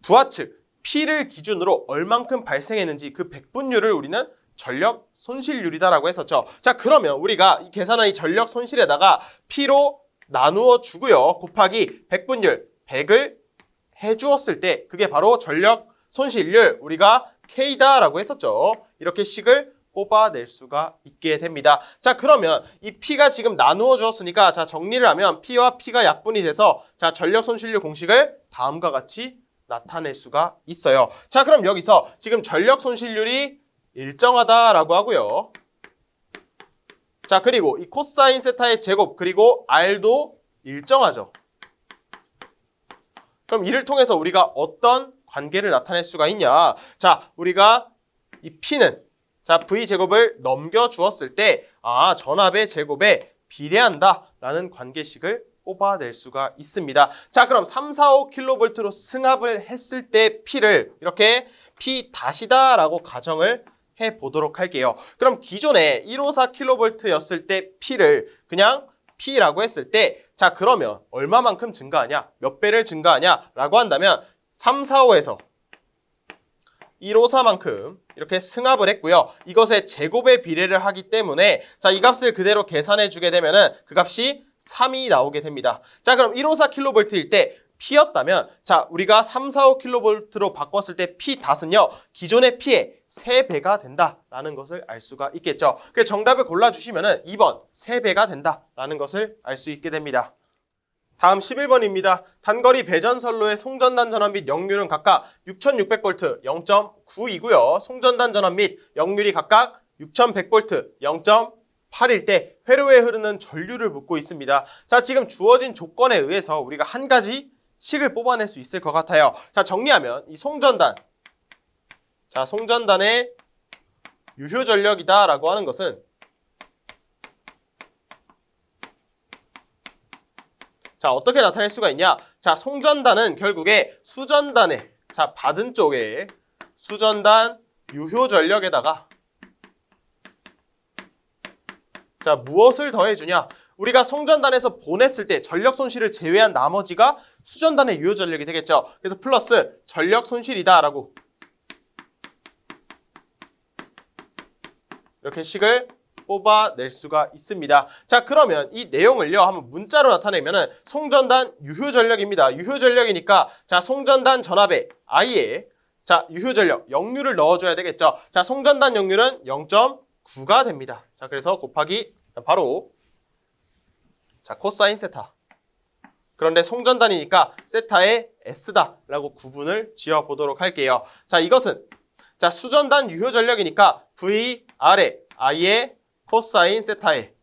부하 측 P를 기준으로 얼만큼 발생했는지 그 백분율을 우리는 전력 손실률이다라고 했었죠. 자, 그러면 우리가 이 계산한 이 전력 손실에다가 P로 나누어 주고요. 곱하기 백분율 100을 해주었을 때 그게 바로 전력 손실률 우리가 K다라고 했었죠. 이렇게 식을 뽑아낼 수가 있게 됩니다. 자, 그러면 이 P가 지금 나누어 주었으니까 자, 정리를 하면 P와 P가 약분이 돼서 자, 전력 손실률 공식을 다음과 같이 나타낼 수가 있어요. 자, 그럼 여기서 지금 전력 손실률이 일정하다라고 하고요. 자, 그리고 이 코사인 세타의 제곱 그리고 R도 일정하죠. 그럼 이를 통해서 우리가 어떤 관계를 나타낼 수가 있냐? 자, 우리가 이 P는 자, V제곱을 넘겨주었을 때 전압의 제곱에 비례한다라는 관계식을 뽑아낼 수가 있습니다. 자, 그럼 345kV로 승합을 했을 때 P를 이렇게 P 다시다라고 가정을 해보도록 할게요. 그럼 기존에 154kV였을 때 P를 그냥 P라고 했을 때 자, 그러면 얼마만큼 증가하냐? 몇 배를 증가하냐? 라고 한다면 345에서 154만큼 이렇게 승합을 했고요. 이것의 제곱에 비례를 하기 때문에 자, 이 값을 그대로 계산해 주게 되면은 그 값이 3이 나오게 됩니다. 자, 그럼 154kV일 때 P였다면 자, 우리가 345kV로 바꿨을 때 P 닷은요, 기존의 P의 3배가 된다라는 것을 알 수가 있겠죠. 그래서 정답을 골라주시면은 2번 3배가 된다라는 것을 알 수 있게 됩니다. 다음 11번입니다. 단거리 배전선로의 송전단 전압 및 역률은 각각 6600V 0.9이고요. 송전단 전압 및 역률이 각각 6100V 0.8일 때 회로에 흐르는 전류를 묻고 있습니다. 자, 지금 주어진 조건에 의해서 우리가 한 가지 식을 뽑아낼 수 있을 것 같아요. 자, 정리하면 이 송전단 자, 송전단의 유효 전력이다라고 하는 것은 자, 어떻게 나타낼 수가 있냐? 자, 송전단은 결국에 수전단의 자, 받은 쪽에 수전단 유효 전력에다가 자, 무엇을 더해주냐? 우리가 송전단에서 보냈을 때 전력 손실을 제외한 나머지가 수전단의 유효 전력이 되겠죠. 그래서 플러스 전력 손실이다라고 이렇게 식을 뽑아낼 수가 있습니다. 자, 그러면 이 내용을요 한번 문자로 나타내면은 송전단 유효 전력입니다. 유효 전력이니까 자, 송전단 전압에 I에 자, 유효 전력 역률을 넣어줘야 되겠죠. 자, 송전단 역률은 0.9가 됩니다. 자, 그래서 곱하기 바로 자, 코사인 세타. 그런데 송전단이니까 세타의 S다라고 구분을 지어보도록 할게요. 자, 이것은 자, 수전단 유효 전력이니까 VR에 I의 코사인 세타에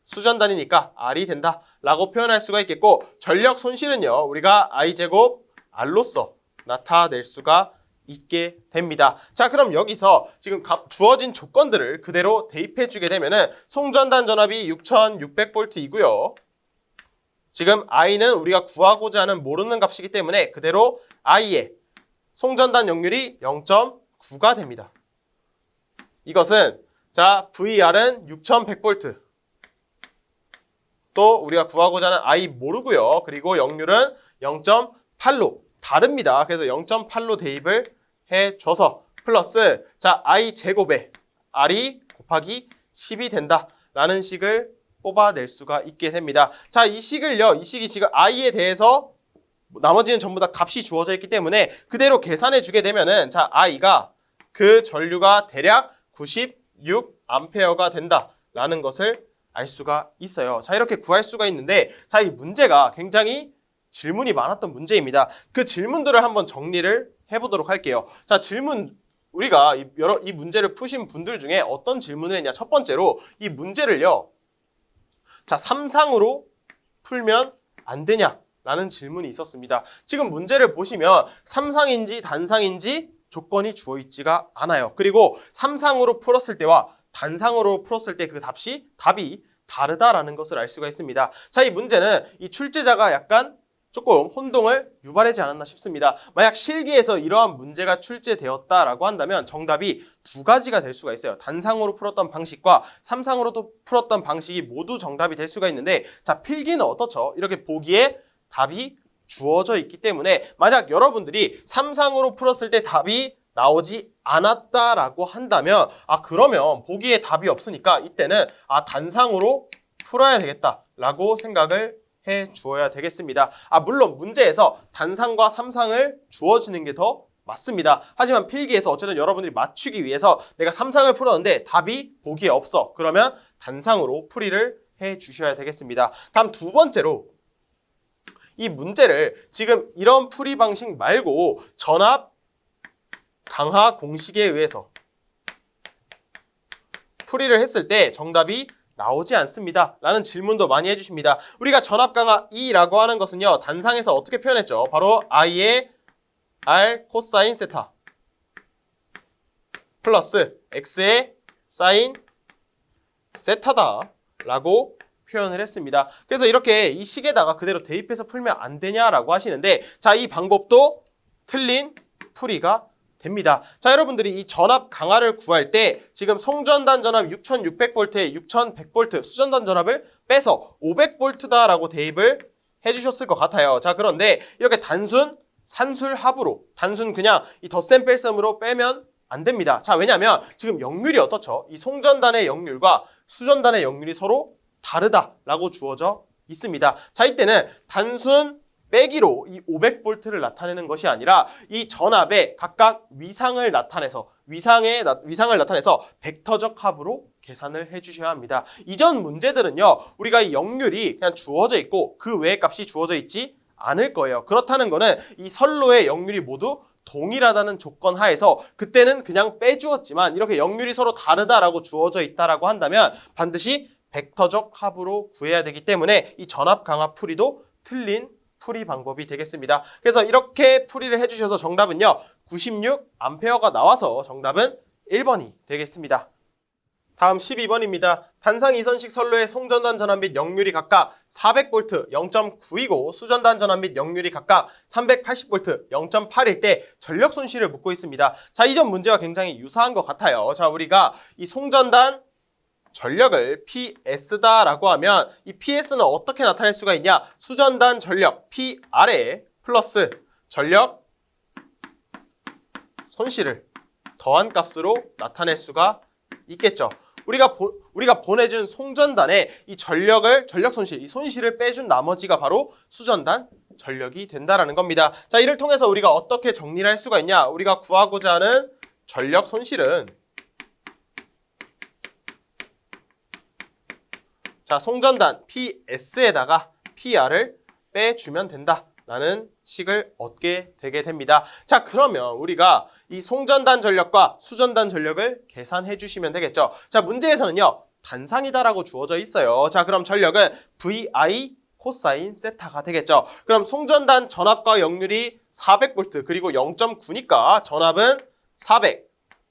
수전단이니까 R이 된다라고 표현할 수가 있겠고, 전력 손실은요 우리가 I제곱 R로서 나타낼 수가 있게 됩니다. 자, 그럼 여기서 지금 주어진 조건들을 그대로 대입해 주게 되면은 송전단 전압이 6600V이고요. 지금 I는 우리가 구하고자 하는 모르는 값이기 때문에 그대로 I의 송전단 역률이 0.9가 됩니다. 이것은 자, VR은 6100V. 또 우리가 구하고자 하는 I 모르고요. 그리고 역률은 0.8로 다릅니다. 그래서 0.8로 대입을 해줘서 플러스 자, I 제곱에 R이 곱하기 10이 된다라는 식을 뽑아낼 수가 있게 됩니다. 자, 이 식을요, 이 식이 지금 I에 대해서 나머지는 전부 다 값이 주어져 있기 때문에 그대로 계산해 주게 되면은 자, I가 그 전류가 대략 96A가 된다라는 것을 알 수가 있어요. 자, 이렇게 구할 수가 있는데 자, 이 문제가 굉장히 질문이 많았던 문제입니다. 그 질문들을 한번 정리를 해보도록 할게요. 자, 질문 우리가 이 문제를 푸신 분들 중에 어떤 질문을 했냐? 첫 번째로 이 문제를요, 자, 3상으로 풀면 안 되냐? 라는 질문이 있었습니다. 지금 문제를 보시면 삼상인지 단상인지 조건이 주어 있지가 않아요. 그리고 삼상으로 풀었을 때와 단상으로 풀었을 때 그 답이 다르다라는 것을 알 수가 있습니다. 자, 이 문제는 이 출제자가 약간 조금 혼동을 유발하지 않았나 싶습니다. 만약 실기에서 이러한 문제가 출제되었다라고 한다면 정답이 두 가지가 될 수가 있어요. 단상으로 풀었던 방식과 삼상으로 풀었던 방식이 모두 정답이 될 수가 있는데, 자, 필기는 어떻죠? 이렇게 보기에 답이 주어져 있기 때문에 만약 여러분들이 삼상으로 풀었을 때 답이 나오지 않았다라고 한다면 그러면 보기에 답이 없으니까 이때는 단상으로 풀어야 되겠다라고 생각을 해 주어야 되겠습니다. 물론 문제에서 단상과 삼상을 주어지는 게 더 맞습니다. 하지만 필기에서 어쨌든 여러분들이 맞추기 위해서 내가 삼상을 풀었는데 답이 보기에 없어. 그러면 단상으로 풀이를 해 주셔야 되겠습니다. 다음 두 번째로 이 문제를 지금 이런 풀이 방식 말고 전압 강하 공식에 의해서 풀이를 했을 때 정답이 나오지 않습니다 라는 질문도 많이 해주십니다. 우리가 전압 강하 E라고 하는 것은요, 단상에서 어떻게 표현했죠? 바로 I의 R 코사인 세타 플러스 X의 사인 세타다 라고 표현을 했습니다. 그래서 이렇게 이 식에다가 그대로 대입해서 풀면 안 되냐라고 하시는데, 자, 이 방법도 틀린 풀이가 됩니다. 자, 여러분들이 이 전압 강하를 구할 때 지금 송전단 전압 6600V에 6100V 수전단 전압을 빼서 500V다라고 대입을 해주셨을 것 같아요. 자, 그런데 이렇게 단순 산술합으로 단순 그냥 이 덧셈 뺄셈으로 빼면 안 됩니다. 자, 왜냐하면 지금 역률이 어떻죠? 이 송전단의 역률과 수전단의 역률이 서로 다르다라고 주어져 있습니다. 자, 이때는 단순 빼기로 이 500V를 나타내는 것이 아니라 이 전압의 각각 위상을 나타내서 벡터적 합으로 계산을 해주셔야 합니다. 이전 문제들은요, 우리가 이 역률이 그냥 주어져 있고 그 외의 값이 주어져 있지 않을 거예요. 그렇다는 거는 이 선로의 역률이 모두 동일하다는 조건 하에서 그때는 그냥 빼주었지만 이렇게 역률이 서로 다르다라고 주어져 있다라고 한다면 반드시 벡터적 합으로 구해야 되기 때문에 이 전압 강하 풀이도 틀린 풀이 방법이 되겠습니다. 그래서 이렇게 풀이를 해주셔서 정답은요 96A가 나와서 정답은 1번이 되겠습니다. 다음 12번입니다. 단상 2선식 선로의 송전단 전압 및 역률이 각각 400V 0.9이고 수전단 전압 및 역률이 각각 380V 0.8일 때 전력 손실을 묻고 있습니다. 자, 이전 문제와 굉장히 유사한 것 같아요. 자, 우리가 이 송전단 전력을 PS다라고 하면 이 PS는 어떻게 나타낼 수가 있냐? 수전단 전력 PR에 플러스 전력 손실을 더한 값으로 나타낼 수가 있겠죠. 우리가 보내준 송전단에 이 전력 손실, 이 손실을 빼준 나머지가 바로 수전단 전력이 된다라는 겁니다. 자, 이를 통해서 우리가 어떻게 정리를 할 수가 있냐? 우리가 구하고자 하는 전력 손실은 자, 송전단 PS에다가 PR을 빼주면 된다라는 식을 얻게 되게 됩니다. 자, 그러면 우리가 이 송전단 전력과 수전단 전력을 계산해 주시면 되겠죠. 자, 문제에서는요 단상이다라고 주어져 있어요. 자, 그럼 전력은 VI 코사인 세타가 되겠죠. 그럼 송전단 전압과 역률이 400V 그리고 0.9니까 전압은 400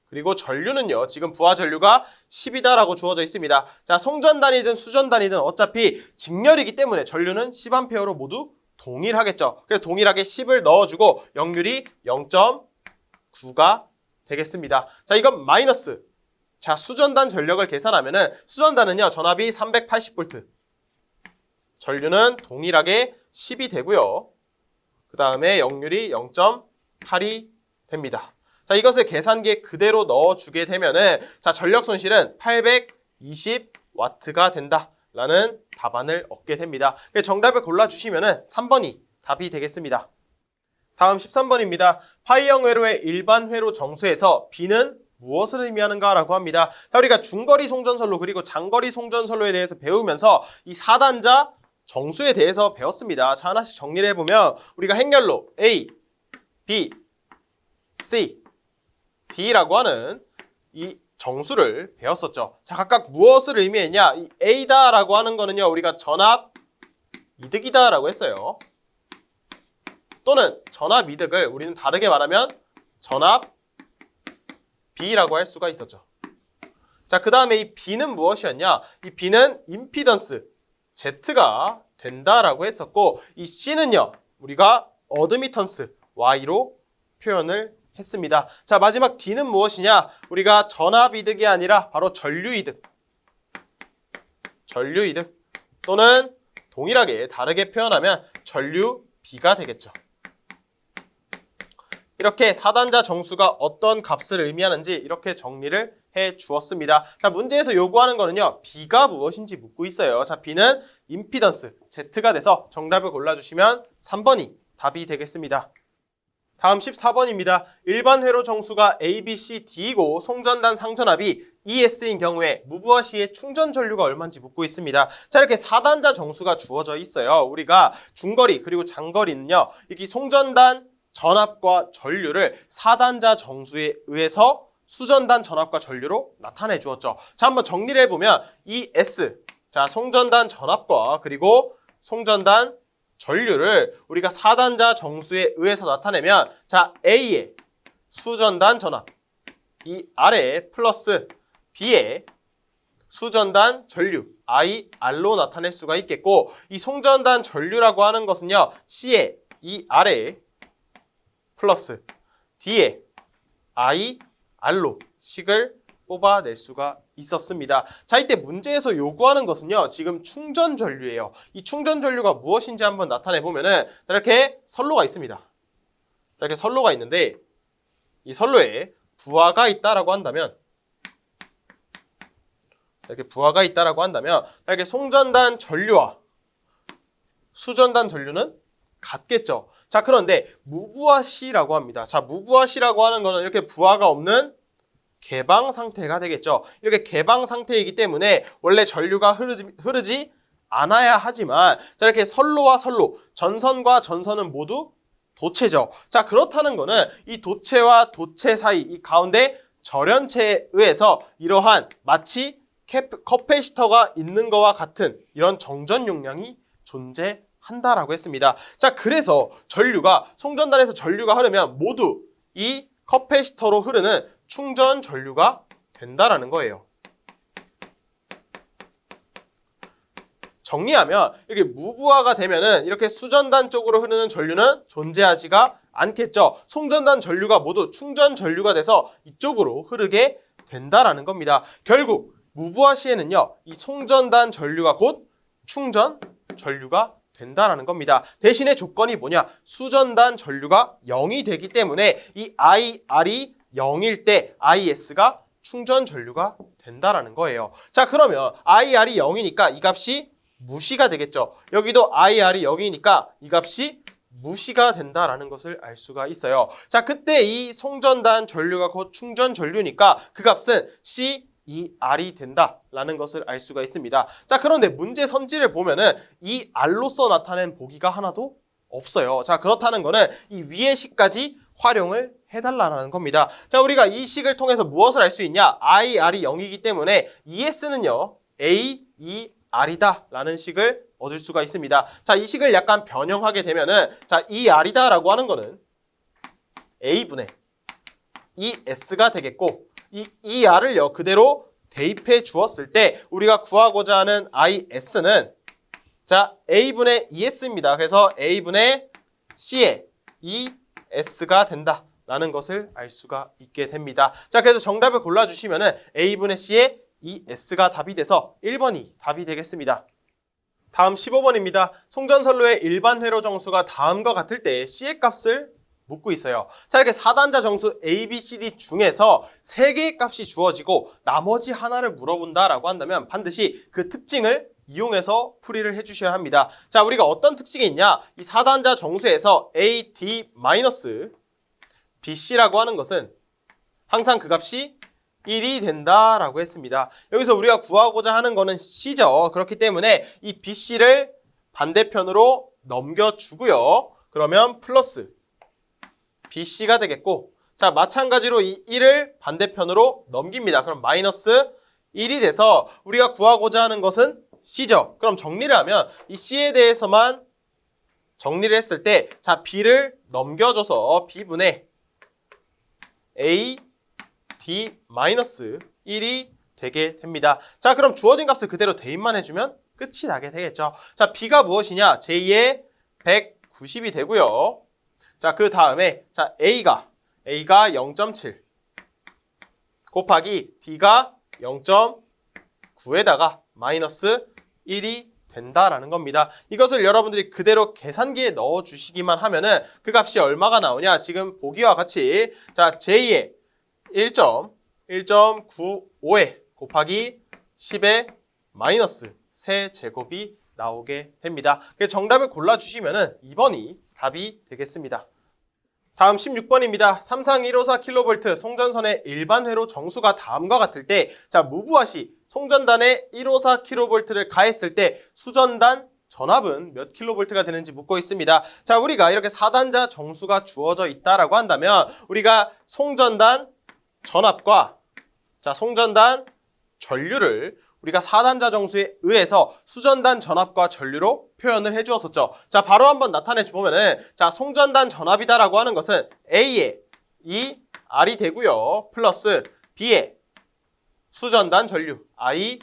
그리고 전류는요 지금 부하 전류가 10이다라고 주어져 있습니다. 자, 송전단이든 수전단이든 어차피 직렬이기 때문에 전류는 10A로 모두 동일하겠죠. 그래서 동일하게 10을 넣어주고 역률이 0.9가 되겠습니다. 자, 이건 마이너스. 자, 수전단 전력을 계산하면은 수전단은요 전압이 380V 전류는 동일하게 10이 되고요. 그 다음에 역률이 0.8이 됩니다. 자, 이것을 계산기에 그대로 넣어주게 되면은 자, 전력 손실은 820W가 된다라는 답안을 얻게 됩니다. 정답을 골라주시면은 3번이 답이 되겠습니다. 다음 13번입니다. 파이형 회로의 일반 회로 정수에서 B는 무엇을 의미하는가라고 합니다. 자, 우리가 중거리 송전선로 그리고 장거리 송전선로에 대해서 배우면서 이 4단자 정수에 대해서 배웠습니다. 자, 하나씩 정리를 해보면 우리가 행렬로 A, B, C, D라고 하는 이 정수를 배웠었죠. 자, 각각 무엇을 의미했냐? 이 A다라고 하는 거는요, 우리가 전압 이득이다라고 했어요. 또는 전압 이득을 우리는 다르게 말하면 전압 B라고 할 수가 있었죠. 자, 그 다음에 이 B는 무엇이었냐? 이 B는 임피던스 Z가 된다라고 했었고, 이 C는요, 우리가 어드미턴스 Y로 표현을 했습니다. 자, 마지막 D는 무엇이냐? 우리가 전압 이득이 아니라 바로 전류 이득 또는 동일하게 다르게 표현하면 전류 B가 되겠죠. 이렇게 4단자 정수가 어떤 값을 의미하는지 이렇게 정리를 해 주었습니다. 자, 문제에서 요구하는 거는요, B가 무엇인지 묻고 있어요. 자, B는 임피던스 Z가 돼서 정답을 골라주시면 3번이 답이 되겠습니다. 다음 14번입니다. 일반 회로 정수가 A, B, C, D이고 송전단 상전압이 ES인 경우에 무부하 시의 충전 전류가 얼마인지 묻고 있습니다. 자, 이렇게 4단자 정수가 주어져 있어요. 우리가 중거리 그리고 장거리는요, 이렇게 송전단 전압과 전류를 4단자 정수에 의해서 수전단 전압과 전류로 나타내 주었죠. 자, 한번 정리를 해보면 이 S, 자, 송전단 전압과 그리고 송전단 전류를 우리가 4단자 정수에 의해서 나타내면, 자, A의 수전단 전압, 이 R의 플러스 B의 수전단 전류, IR로 나타낼 수가 있겠고, 이 송전단 전류라고 하는 것은요, C의 이 R의 플러스 D의 IR로 식을 뽑아낼 수가 있었습니다. 자, 이때 문제에서 요구하는 것은요, 지금 충전 전류예요. 이 충전 전류가 무엇인지 한번 나타내 보면은 이렇게 선로가 있습니다. 이렇게 선로가 있는데 이 선로에 부하가 있다라고 한다면, 이렇게 송전단 전류와 수전단 전류는 같겠죠. 자, 그런데 무부하 시라고 합니다. 자, 무부하 시라고 하는 거는 이렇게 부하가 없는 개방 상태가 되겠죠. 이렇게 개방 상태이기 때문에 원래 전류가 흐르지 않아야 하지만, 자, 이렇게 선로와 선로, 전선과 전선은 모두 도체죠. 자, 그렇다는 거는 이 도체와 도체 사이, 이 가운데 절연체에 의해서 이러한 마치 커패시터가 있는 거와 같은 이런 정전 용량이 존재한다라고 했습니다. 자, 그래서 전류가, 송전단에서 전류가 흐르면 모두 이 커패시터로 흐르는 충전 전류가 된다라는 거예요. 정리하면 이렇게 무부하가 되면은 이렇게 수전단 쪽으로 흐르는 전류는 존재하지가 않겠죠. 송전단 전류가 모두 충전 전류가 돼서 이쪽으로 흐르게 된다라는 겁니다. 결국 무부하 시에는요, 이 송전단 전류가 곧 충전 전류가 된다라는 겁니다. 대신에 조건이 뭐냐? 수전단 전류가 0이 되기 때문에 이 IR이 0일 때 IS가 충전 전류가 된다라는 거예요. 자, 그러면 IR이 0이니까 이 값이 무시가 되겠죠. 여기도 IR이 0이니까 이 값이 무시가 된다라는 것을 알 수가 있어요. 자, 그때 이 송전단 전류가 곧 충전 전류니까 그 값은 CER이 된다라는 것을 알 수가 있습니다. 자, 그런데 문제 선지를 보면은 이 R로서 나타낸 보기가 하나도 없어요. 자, 그렇다는 거는 이 위의 식까지 활용을 해달라는 겁니다. 자, 우리가 이 식을 통해서 무엇을 알 수 있냐? IR이 0이기 때문에 ES는요, AER이다 라는 식을 얻을 수가 있습니다. 자, 이 식을 약간 변형하게 되면은, 자, ER이다 라고 하는 거는 A분의 ES가 되겠고, 이 ER을요, 그대로 대입해 주었을 때 우리가 구하고자 하는 IS는, 자, A분의 ES입니다. 그래서 A분의 C의 ES가 된다 라는 것을 알 수가 있게 됩니다. 자, 그래서 정답을 골라주시면은 A분의 C의 ES가 답이 돼서 1번이 답이 되겠습니다. 다음 15번입니다. 송전선로의 일반 회로 정수가 다음과 같을 때 C의 값을 묻고 있어요. 자, 이렇게 4단자 정수 A, B, C, D 중에서 3개의 값이 주어지고 나머지 하나를 물어본다라고 한다면 반드시 그 특징을 이용해서 풀이를 해주셔야 합니다. 자, 우리가 어떤 특징이 있냐? 이 4단자 정수에서 A, D 마이너스 BC라고 하는 것은 항상 그 값이 1이 된다라고 했습니다. 여기서 우리가 구하고자 하는 거는 C죠. 그렇기 때문에 이 BC를 반대편으로 넘겨주고요. 그러면 플러스 BC가 되겠고, 자, 마찬가지로 이 1을 반대편으로 넘깁니다. 그럼 마이너스 1이 돼서 우리가 구하고자 하는 것은 C죠. 그럼 정리를 하면 이 C에 대해서만 정리를 했을 때 자 B를 넘겨줘서 B분의 A, D-1이 되게 됩니다. 자 그럼 주어진 값을 그대로 대입만 해주면 끝이 나게 되겠죠. 자 B가 무엇이냐? J의 190이 되고요. 자 그 다음에 자 A가 0.7 곱하기 D가 0.9에다가 마이너스 1이 된다라는 겁니다. 이것을 여러분들이 그대로 계산기에 넣어 주시기만 하면은 그 값이 얼마가 나오냐? 지금 보기와 같이 자 J의 1.95에 곱하기 10의 마이너스 세제곱이 나오게 됩니다. 정답을 골라주시면은 2번이 답이 되겠습니다. 다음 16번입니다. 삼상 154kV 송전선의 일반 회로 정수가 다음과 같을 때 자 무부하 시 송전단에 154kV를 가했을 때 수전단 전압은 몇 kV가 되는지 묻고 있습니다. 자 우리가 이렇게 4단자 정수가 주어져 있다라고 한다면 우리가 송전단 전압과 자 송전단 전류를 우리가 4단자 정수에 의해서 수전단 전압과 전류로 표현을 해주었었죠. 자 바로 한번 나타내 보면은 자 송전단 전압이다라고 하는 것은 A의 이 R이 되고요. 플러스 B의 수전단 전류 I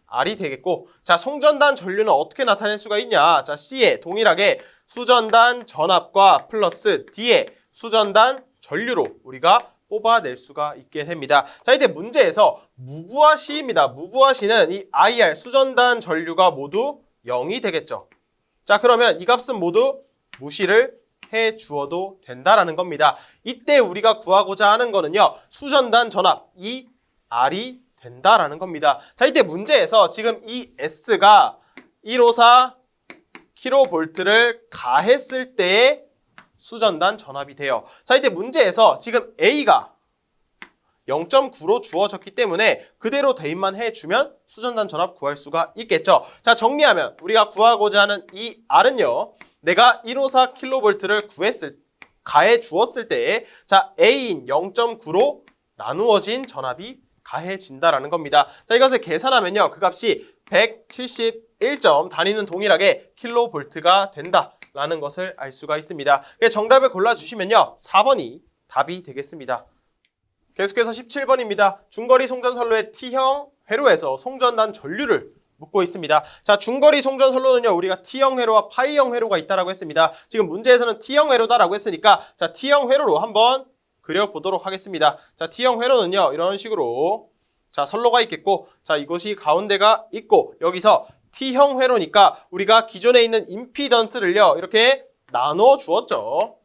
R이 되겠고 자 송전단 전류는 어떻게 나타낼 수가 있냐? 자 C에 동일하게 수전단 전압과 플러스 D의 수전단 전류로 우리가 뽑아낼 수가 있게 됩니다. 자 이때 문제에서 무부하 시입니다. 무부하 시는 이 IR 수전단 전류가 모두 0이 되겠죠. 자 그러면 이 값은 모두 무시를 해 주어도 된다라는 겁니다. 이때 우리가 구하고자 하는 거는요. 수전단 전압 이 R이 된다라는 겁니다. 자 이때 문제에서 지금 이 S가 154kV를 가했을 때의 수전단 전압이 돼요. 자 이때 문제에서 지금 A가 0.9로 주어졌기 때문에 그대로 대입만 해주면 수전단 전압 구할 수가 있겠죠. 자 정리하면 우리가 구하고자 하는 이 R은요. 내가 154kV를 가해 주었을 때 자 A인 0.9로 나누어진 전압이 가해진다라는 겁니다. 자 이것을 계산하면요. 그 값이 171점 단위는 동일하게 킬로볼트가 된다. 라는 것을 알 수가 있습니다. 정답을 골라주시면요. 4번이 답이 되겠습니다. 계속해서 17번입니다. 중거리 송전선로의 T형 회로에서 송전단 전류를 묻고 있습니다. 자, 중거리 송전선로는요. 우리가 T형 회로와 파이형 회로가 있다라고 했습니다. 지금 문제에서는 T형 회로다라고 했으니까 자, T형 회로로 한번 그려보도록 하겠습니다. 자, T형 회로는요. 이런 식으로 자, 선로가 있겠고 자, 이곳이 가운데가 있고 여기서 T형 회로니까 우리가 기존에 있는 임피던스를요. 이렇게 나눠 주었죠.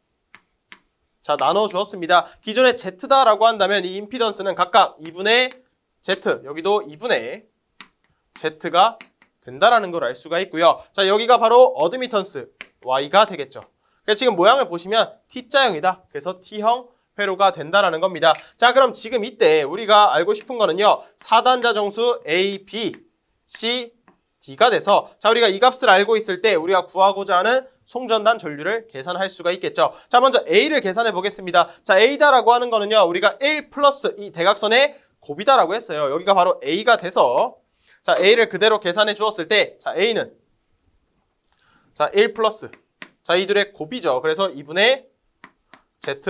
자, 나눠 주었습니다. 기존에 Z다라고 한다면 이 임피던스는 각각 2분의 Z, 여기도 2분의 Z가 된다라는 걸 알 수가 있고요. 자, 여기가 바로 어드미턴스 Y가 되겠죠. 그래서 지금 모양을 보시면 T자형이다. 그래서 T형 회로가 된다라는 겁니다. 자, 그럼 지금 이때 우리가 알고 싶은 거는요. 4단자 정수 A, B, C, D가 돼서 자 우리가 이 값을 알고 있을 때 우리가 구하고자 하는 송전단 전류를 계산할 수가 있겠죠. 자 먼저 A를 계산해 보겠습니다. 자 A다라고 하는 거는요. 우리가 1 플러스 이 대각선의 곱이다라고 했어요. 여기가 바로 A가 돼서 자 A를 그대로 계산해 주었을 때 자 A는 자 1 플러스 자 이들의 곱이죠. 그래서 2분의 Z,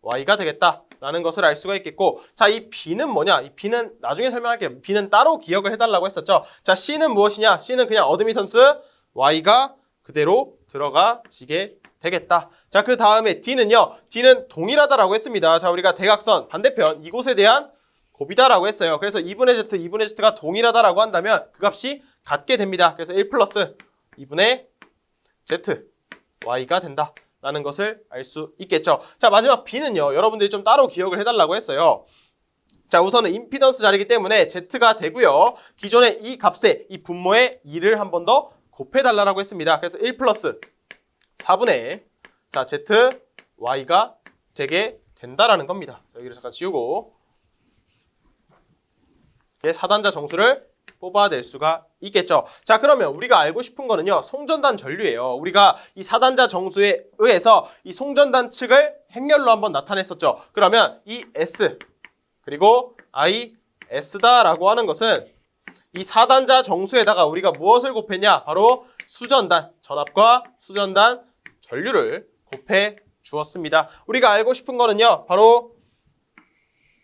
Y가 되겠다. 라는 것을 알 수가 있겠고 자 이 B는 뭐냐? 이 B는 나중에 설명할게요. B는 따로 기억을 해달라고 했었죠. 자 C는 무엇이냐? C는 그냥 어드미턴스 Y가 그대로 들어가지게 되겠다. 자 그 다음에 D는요. D는 동일하다라고 했습니다. 자 우리가 대각선 반대편 이곳에 대한 곱이다라고 했어요. 그래서 2분의 Z, 2분의 Z가 동일하다라고 한다면 그 값이 같게 됩니다. 그래서 1 플러스 2분의 Z, Y가 된다. 라는 것을 알 수 있겠죠. 자 마지막 B는요. 여러분들이 좀 따로 기억을 해달라고 했어요. 자 우선은 임피던스 자리이기 때문에 Z가 되고요. 기존의 이 값에 이 분모의 2를 한 번 더 곱해달라고 했습니다. 그래서 1 플러스 4분의 자 Z, Y가 되게 된다라는 겁니다. 자, 여기를 잠깐 지우고 4단자 정수를 뽑아낼 수가 있겠죠. 자 그러면 우리가 알고 싶은 거는요. 송전단 전류예요. 우리가 이 4단자 정수에 의해서 이 송전단 측을 행렬로 한번 나타냈었죠. 그러면 이 S 그리고 I, S다라고 하는 것은 이 4단자 정수에다가 우리가 무엇을 곱했냐? 바로 수전단, 전압과 수전단 전류를 곱해 주었습니다. 우리가 알고 싶은 거는요, 바로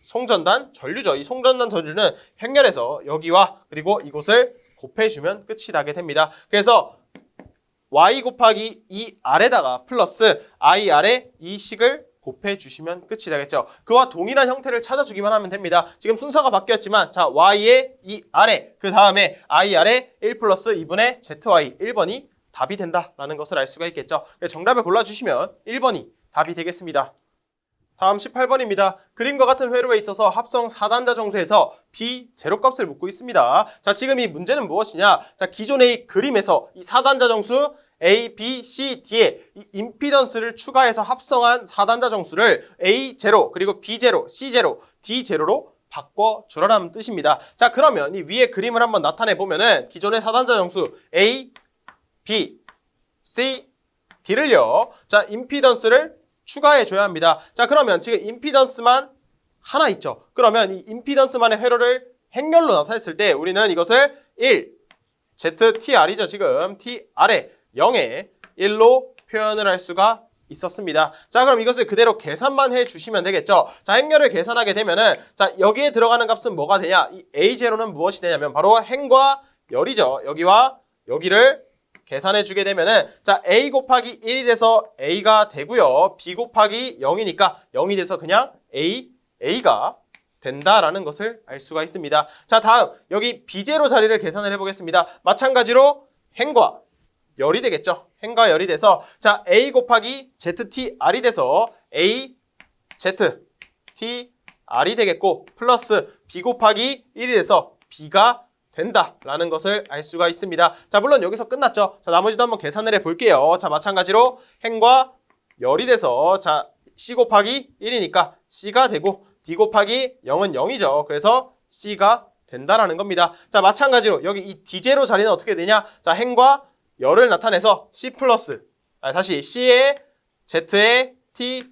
송전단 전류죠. 이 송전단 전류는 행렬에서 여기와 그리고 이곳을 곱해주면 끝이 나게 됩니다. 그래서 y 곱하기 2r에다가 플러스 ir에 이 식을 곱해주시면 끝이 되겠죠. 그와 동일한 형태를 찾아주기만 하면 됩니다. 지금 순서가 바뀌었지만 자 y에 2r에 그 다음에 ir에 1 플러스 2분의 zy 1번이 답이 된다라는 것을 알 수가 있겠죠. 정답을 골라주시면 1번이 답이 되겠습니다. 다음 18번입니다. 그림과 같은 회로에 있어서 합성 4단자 정수에서 B 제로값을 묻고 있습니다. 자, 지금 이 문제는 무엇이냐? 자, 기존의 이 그림에서 이 4단자 정수 A, B, C, D에 이 임피던스를 추가해서 합성한 4단자 정수를 A 제로, 그리고 B 제로, C 제로, D 제로로 바꿔주라는 뜻입니다. 자, 그러면 이 위에 그림을 한번 나타내 보면은 기존의 4단자 정수 A, B, C, D를요. 자, 임피던스를 추가해 줘야 합니다. 자, 그러면 지금 임피던스만 하나 있죠. 그러면 이 임피던스만의 회로를 행렬로 나타냈을 때 우리는 이것을 1, ZTR이죠. 지금 TR에 0에 1로 표현을 할 수가 있었습니다. 자, 그럼 이것을 그대로 계산만 해 주시면 되겠죠. 자, 행렬을 계산하게 되면은 자, 여기에 들어가는 값은 뭐가 되냐? 이 A0는 무엇이 되냐면 바로 행과 열이죠. 여기와 여기를 계산해 주게 되면은 자, A 곱하기 1이 돼서 A가 되고요. B 곱하기 0이니까 0이 돼서 그냥 A가 된다라는 것을 알 수가 있습니다. 자, 다음 여기 B0 자리를 계산을 해보겠습니다. 마찬가지로 행과 열이 되겠죠. 행과 열이 돼서 자, A 곱하기 ZTR이 돼서 A, Z, T, R이 되겠고 플러스 B 곱하기 1이 돼서 B가 된다라는 것을 알 수가 있습니다. 자, 물론 여기서 끝났죠. 자, 나머지도 한번 계산을 해볼게요. 자, 마찬가지로 행과 열이 돼서 자, C 곱하기 1이니까 C가 되고 D 곱하기 0은 0이죠. 그래서 C가 된다라는 겁니다. 자, 마찬가지로 여기 이 D0 자리는 어떻게 되냐? 자, 행과 열을 나타내서 C 플러스 다시 C에 Z에 T,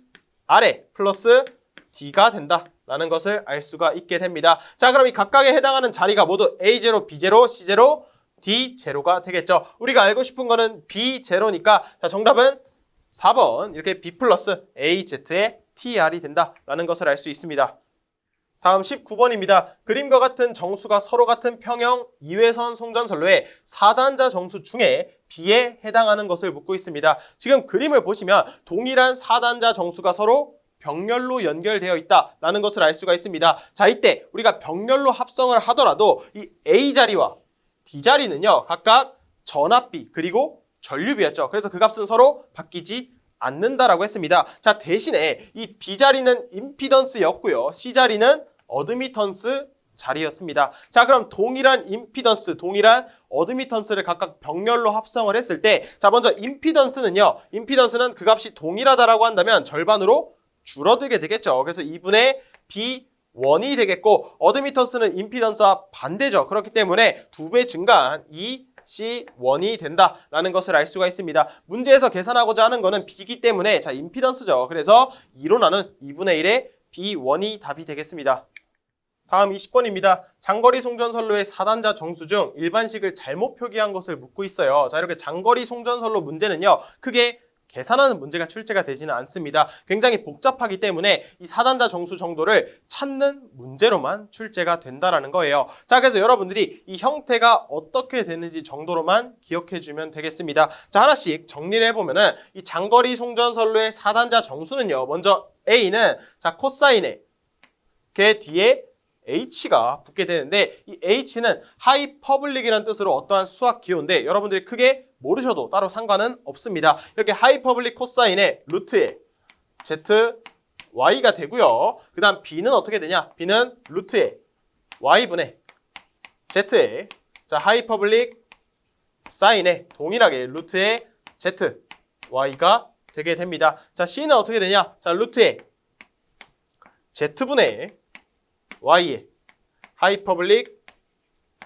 R에 플러스 D가 된다라는 것을 알 수가 있게 됩니다. 자, 그럼 이 각각에 해당하는 자리가 모두 A0, B0, C0, D0가 되겠죠. 우리가 알고 싶은 거는 B0니까 자, 정답은 4번 이렇게 B 플러스 AZ에 TR이 된다라는 것을 알 수 있습니다. 다음 19번입니다. 그림과 같은 정수가 서로 같은 평형 2회선 송전선로의 4단자 정수 중에 B에 해당하는 것을 묻고 있습니다. 지금 그림을 보시면 동일한 4단자 정수가 서로 병렬로 연결되어 있다라는 것을 알 수가 있습니다. 자, 이때 우리가 병렬로 합성을 하더라도 이 A 자리와 D 자리는요, 각각 전압비 그리고 전류비였죠. 그래서 그 값은 서로 바뀌지 않는다라고 했습니다. 자, 대신에 이 B 자리는 임피던스였고요. C 자리는 어드미턴스 자리였습니다. 자, 그럼 동일한 임피던스, 동일한 어드미턴스를 각각 병렬로 합성을 했을 때 자, 먼저 임피던스는요. 임피던스는 그 값이 동일하다라고 한다면 절반으로 줄어들게 되겠죠. 그래서 2분의 B1이 되겠고 어드미턴스는 임피던스와 반대죠. 그렇기 때문에 2배 증가한 C1이 된다라는 것을 알 수가 있습니다. 문제에서 계산하고자 하는 거는 B이기 때문에 자, 임피던스죠. 그래서 2로 나눈 2분의 1의 B1이 답이 되겠습니다. 다음 20번입니다. 장거리 송전선로의 4단자 정수 중 일반식을 잘못 표기한 것을 묻고 있어요. 자, 이렇게 장거리 송전선로 문제는요, 크게 계산하는 문제가 출제가 되지는 않습니다. 굉장히 복잡하기 때문에 이 4단자 정수 정도를 찾는 문제로만 출제가 된다라는 거예요. 자, 그래서 여러분들이 이 형태가 어떻게 되는지 정도로만 기억해주면 되겠습니다. 자, 하나씩 정리를 해보면은 이 장거리 송전선로의 4단자 정수는요, 먼저 A는 자, 코사인에 걔 뒤에 H가 붙게 되는데 이 H는 하이퍼블릭이라는 뜻으로 어떠한 수학 기호인데 여러분들이 크게 모르셔도 따로 상관은 없습니다. 이렇게 하이퍼블릭 코사인의 루트에 ZY가 되고요. 그 다음 B는 어떻게 되냐? B는 루트에 Y분의 Z에 자, 하이퍼블릭 사인에 동일하게 루트에 ZY가 되게 됩니다. 자, C는 어떻게 되냐? 자, 루트에 Z분의 Y에 하이퍼블릭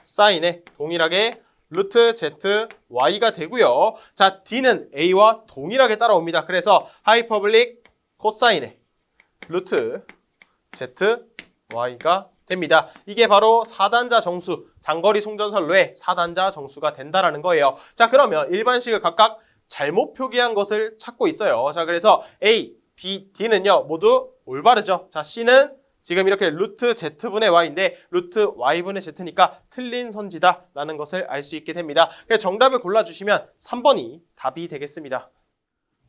사인에 동일하게 루트 ZY가 되고요. 자, D는 A와 동일하게 따라옵니다. 그래서 하이퍼블릭 코사인에 루트 ZY가 됩니다. 이게 바로 4단자 정수, 장거리 송전선로의 4단자 정수가 된다라는 거예요. 자, 그러면 일반식을 각각 잘못 표기한 것을 찾고 있어요. 자, 그래서 A, B, D는요 모두 올바르죠. 자, C는 지금 이렇게 루트 Z분의 Y인데 루트 Y분의 Z니까 틀린 선지다라는 것을 알 수 있게 됩니다. 그래서 정답을 골라주시면 3번이 답이 되겠습니다.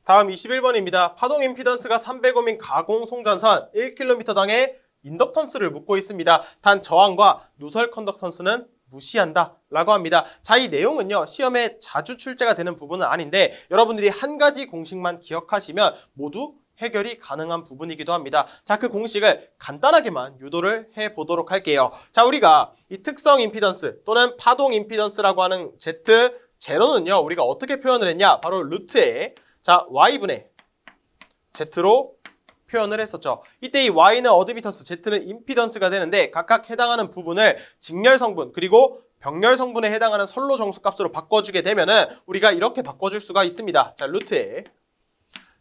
다음 21번입니다. 파동 임피던스가 300옴인 가공 송전선 1km당의 인덕턴스를 묻고 있습니다. 단 저항과 누설 컨덕턴스는 무시한다 라고 합니다. 자, 이 내용은요 시험에 자주 출제가 되는 부분은 아닌데 여러분들이 한 가지 공식만 기억하시면 모두 해결이 가능한 부분이기도 합니다. 자, 그 공식을 간단하게만 유도를 해보도록 할게요. 자, 우리가 이 특성 임피던스 또는 파동 임피던스라고 하는 Z0는요 우리가 어떻게 표현을 했냐, 바로 루트에 자 Y분의 Z로 표현을 했었죠. 이때 이 Y는 어드미턴스, Z는 임피던스가 되는데 각각 해당하는 부분을 직렬 성분 그리고 병렬 성분에 해당하는 선로 정수 값으로 바꿔주게 되면은 우리가 이렇게 바꿔줄 수가 있습니다. 자, 루트에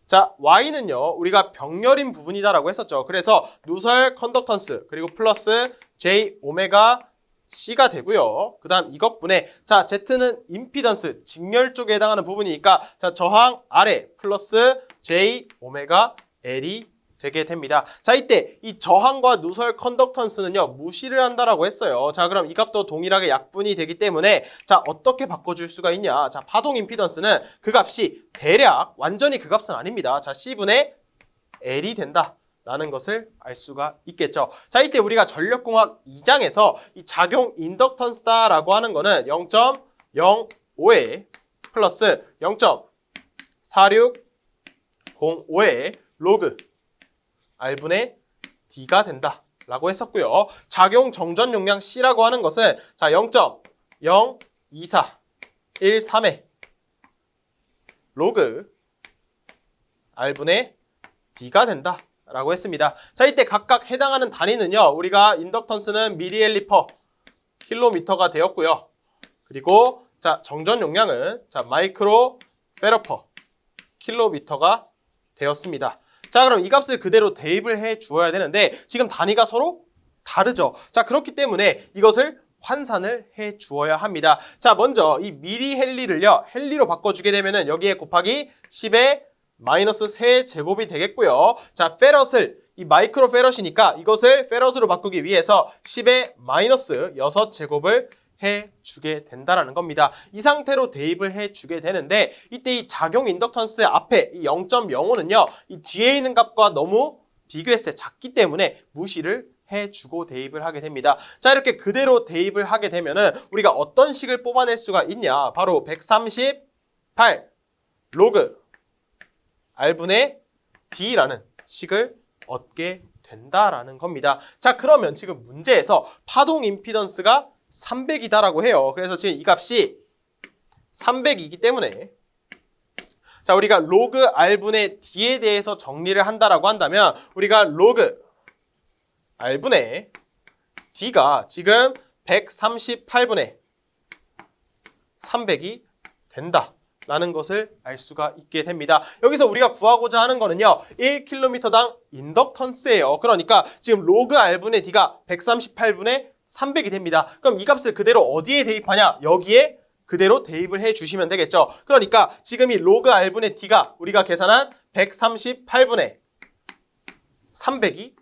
자 Y는요 우리가 병렬인 부분이다라고 했었죠. 그래서 누설 컨덕턴스 그리고 플러스 J 오메가 C가 되고요. 그 다음 이것분에 자 Z는 임피던스 직렬 쪽에 해당하는 부분이니까 자 저항 아래 플러스 J 오메가 L이 되게 됩니다. 자, 이때 이 저항과 누설 컨덕턴스는요 무시를 한다라고 했어요. 자, 그럼 이 값도 동일하게 약분이 되기 때문에 자 어떻게 바꿔줄 수가 있냐. 자, 파동 임피던스는 그 값이 대략 완전히 그 값은 아닙니다. 자, C분의 L이 된다 라는 것을 알 수가 있겠죠. 자, 이때 우리가 전력공학 2장에서 이 작용 인덕턴스다라고 하는 거는 0.05에 플러스 0.4605에 로그 R분의 D가 된다 라고 했었고요. 작용 정전 용량 C라고 하는 것은 자 0.02413의 로그 R분의 D가 된다 라고 했습니다. 자, 이때 각각 해당하는 단위는요 우리가 인덕턴스는 미리엘리 퍼 킬로미터가 되었고요. 그리고 자 정전 용량은 자 마이크로 페러 퍼 킬로미터가 되었습니다. 자, 그럼 이 값을 그대로 대입을 해 주어야 되는데 지금 단위가 서로 다르죠. 자, 그렇기 때문에 이것을 환산을 해 주어야 합니다. 자, 먼저 이 미리 헨리를요 헨리로 바꿔주게 되면은 여기에 곱하기 10의 마이너스 3제곱이 되겠고요. 자, 페럿을 이 마이크로 페럿이니까 이것을 페럿으로 바꾸기 위해서 10의 마이너스 6제곱을 해주게 된다라는 겁니다. 이 상태로 대입을 해주게 되는데 이때 이 작용 인덕턴스 앞에 이 0.05는요 이 뒤에 있는 값과 너무 비교했을 때 작기 때문에 무시를 해주고 대입을 하게 됩니다. 자, 이렇게 그대로 대입을 하게 되면은 우리가 어떤 식을 뽑아낼 수가 있냐, 바로 138 로그 R분의 D라는 식을 얻게 된다라는 겁니다. 자, 그러면 지금 문제에서 파동 임피던스가 300이다라고 해요. 그래서 지금 이 값이 300이기 때문에 자 우리가 로그 R분의 D에 대해서 정리를 한다라고 한다면 우리가 로그 R분의 D가 지금 138분의 300이 된다 라는 것을 알 수가 있게 됩니다. 여기서 우리가 구하고자 하는 거는요 1km당 인덕턴스예요. 그러니까 지금 로그 R분의 D가 138분의 300이 됩니다. 그럼 이 값을 그대로 어디에 대입하냐? 여기에 그대로 대입을 해주시면 되겠죠. 그러니까 지금 이 로그 R분의 D가 우리가 계산한 138분의 300이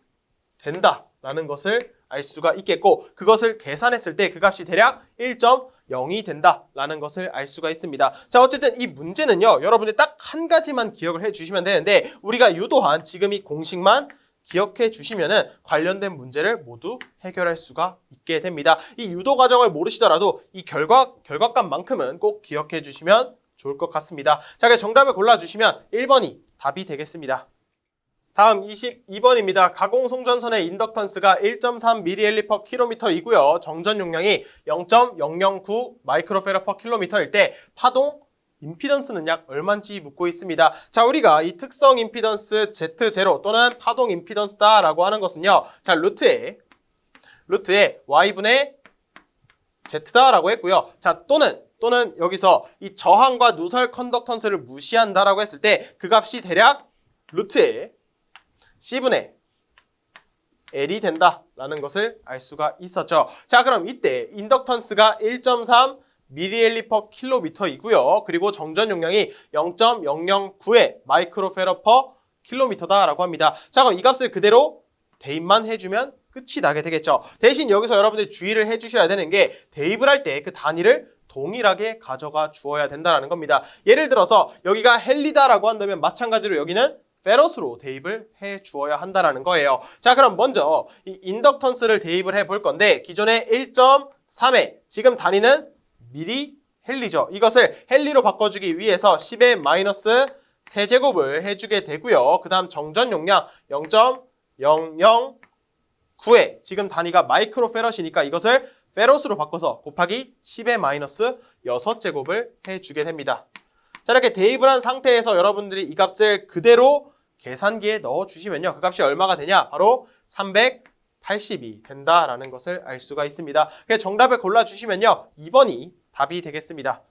된다라는 것을 알 수가 있겠고 그것을 계산했을 때 그 값이 대략 1.0이 된다라는 것을 알 수가 있습니다. 자, 어쨌든 이 문제는요 여러분들 딱 한 가지만 기억을 해주시면 되는데 우리가 유도한 지금 이 공식만 기억해 주시면은 관련된 문제를 모두 해결할 수가 있게 됩니다. 이 유도 과정을 모르시더라도 이 결과값만큼은 꼭 기억해 주시면 좋을 것 같습니다. 자, 그래서 정답을 골라주시면 1번이 답이 되겠습니다. 다음 22번입니다. 가공 송전선의 인덕턴스가 1.3mA/km이고요. 정전 용량이 0.009 마이크로페라/km일 때 파동 임피던스는 약 얼마인지 묻고 있습니다. 자, 우리가 이 특성 임피던스 Z0 또는 파동 임피던스다라고 하는 것은요. 자, 루트에 Y분의 Z다라고 했고요. 자, 또는 여기서 이 저항과 누설 컨덕턴스를 무시한다라고 했을 때 그 값이 대략 루트에 C분의 L이 된다라고 라는 것을 알 수가 있었죠. 자, 그럼 이때 인덕턴스가 1.3 mH per 킬로미터이고요. 그리고 정전 용량이 0.009의 마이크로페러 per 킬로미터다라고 합니다. 자, 그럼 이 값을 그대로 대입만 해주면 끝이 나게 되겠죠. 대신 여기서 여러분들이 주의를 해주셔야 되는 게 대입을 할 때 그 단위를 동일하게 가져가 주어야 된다는 겁니다. 예를 들어서 여기가 헬리다라고 한다면 마찬가지로 여기는 페러스로 대입을 해 주어야 한다는 거예요. 자, 그럼 먼저 이 인덕턴스를 대입을 해 볼 건데 기존의 1.3에 지금 단위는 미리 헬리죠. 이것을 헬리로 바꿔주기 위해서 10의 마이너스 세제곱을 해주게 되고요. 그 다음 정전 용량 0.009에 지금 단위가 마이크로페럿이니까 이것을 페럿으로 바꿔서 곱하기 10의 마이너스 6제곱을 해주게 됩니다. 자, 이렇게 대입을 한 상태에서 여러분들이 이 값을 그대로 계산기에 넣어주시면요. 그 값이 얼마가 되냐? 바로 380이 된다라는 것을 알 수가 있습니다. 그래서 정답을 골라주시면요. 2번이 답이 되겠습니다.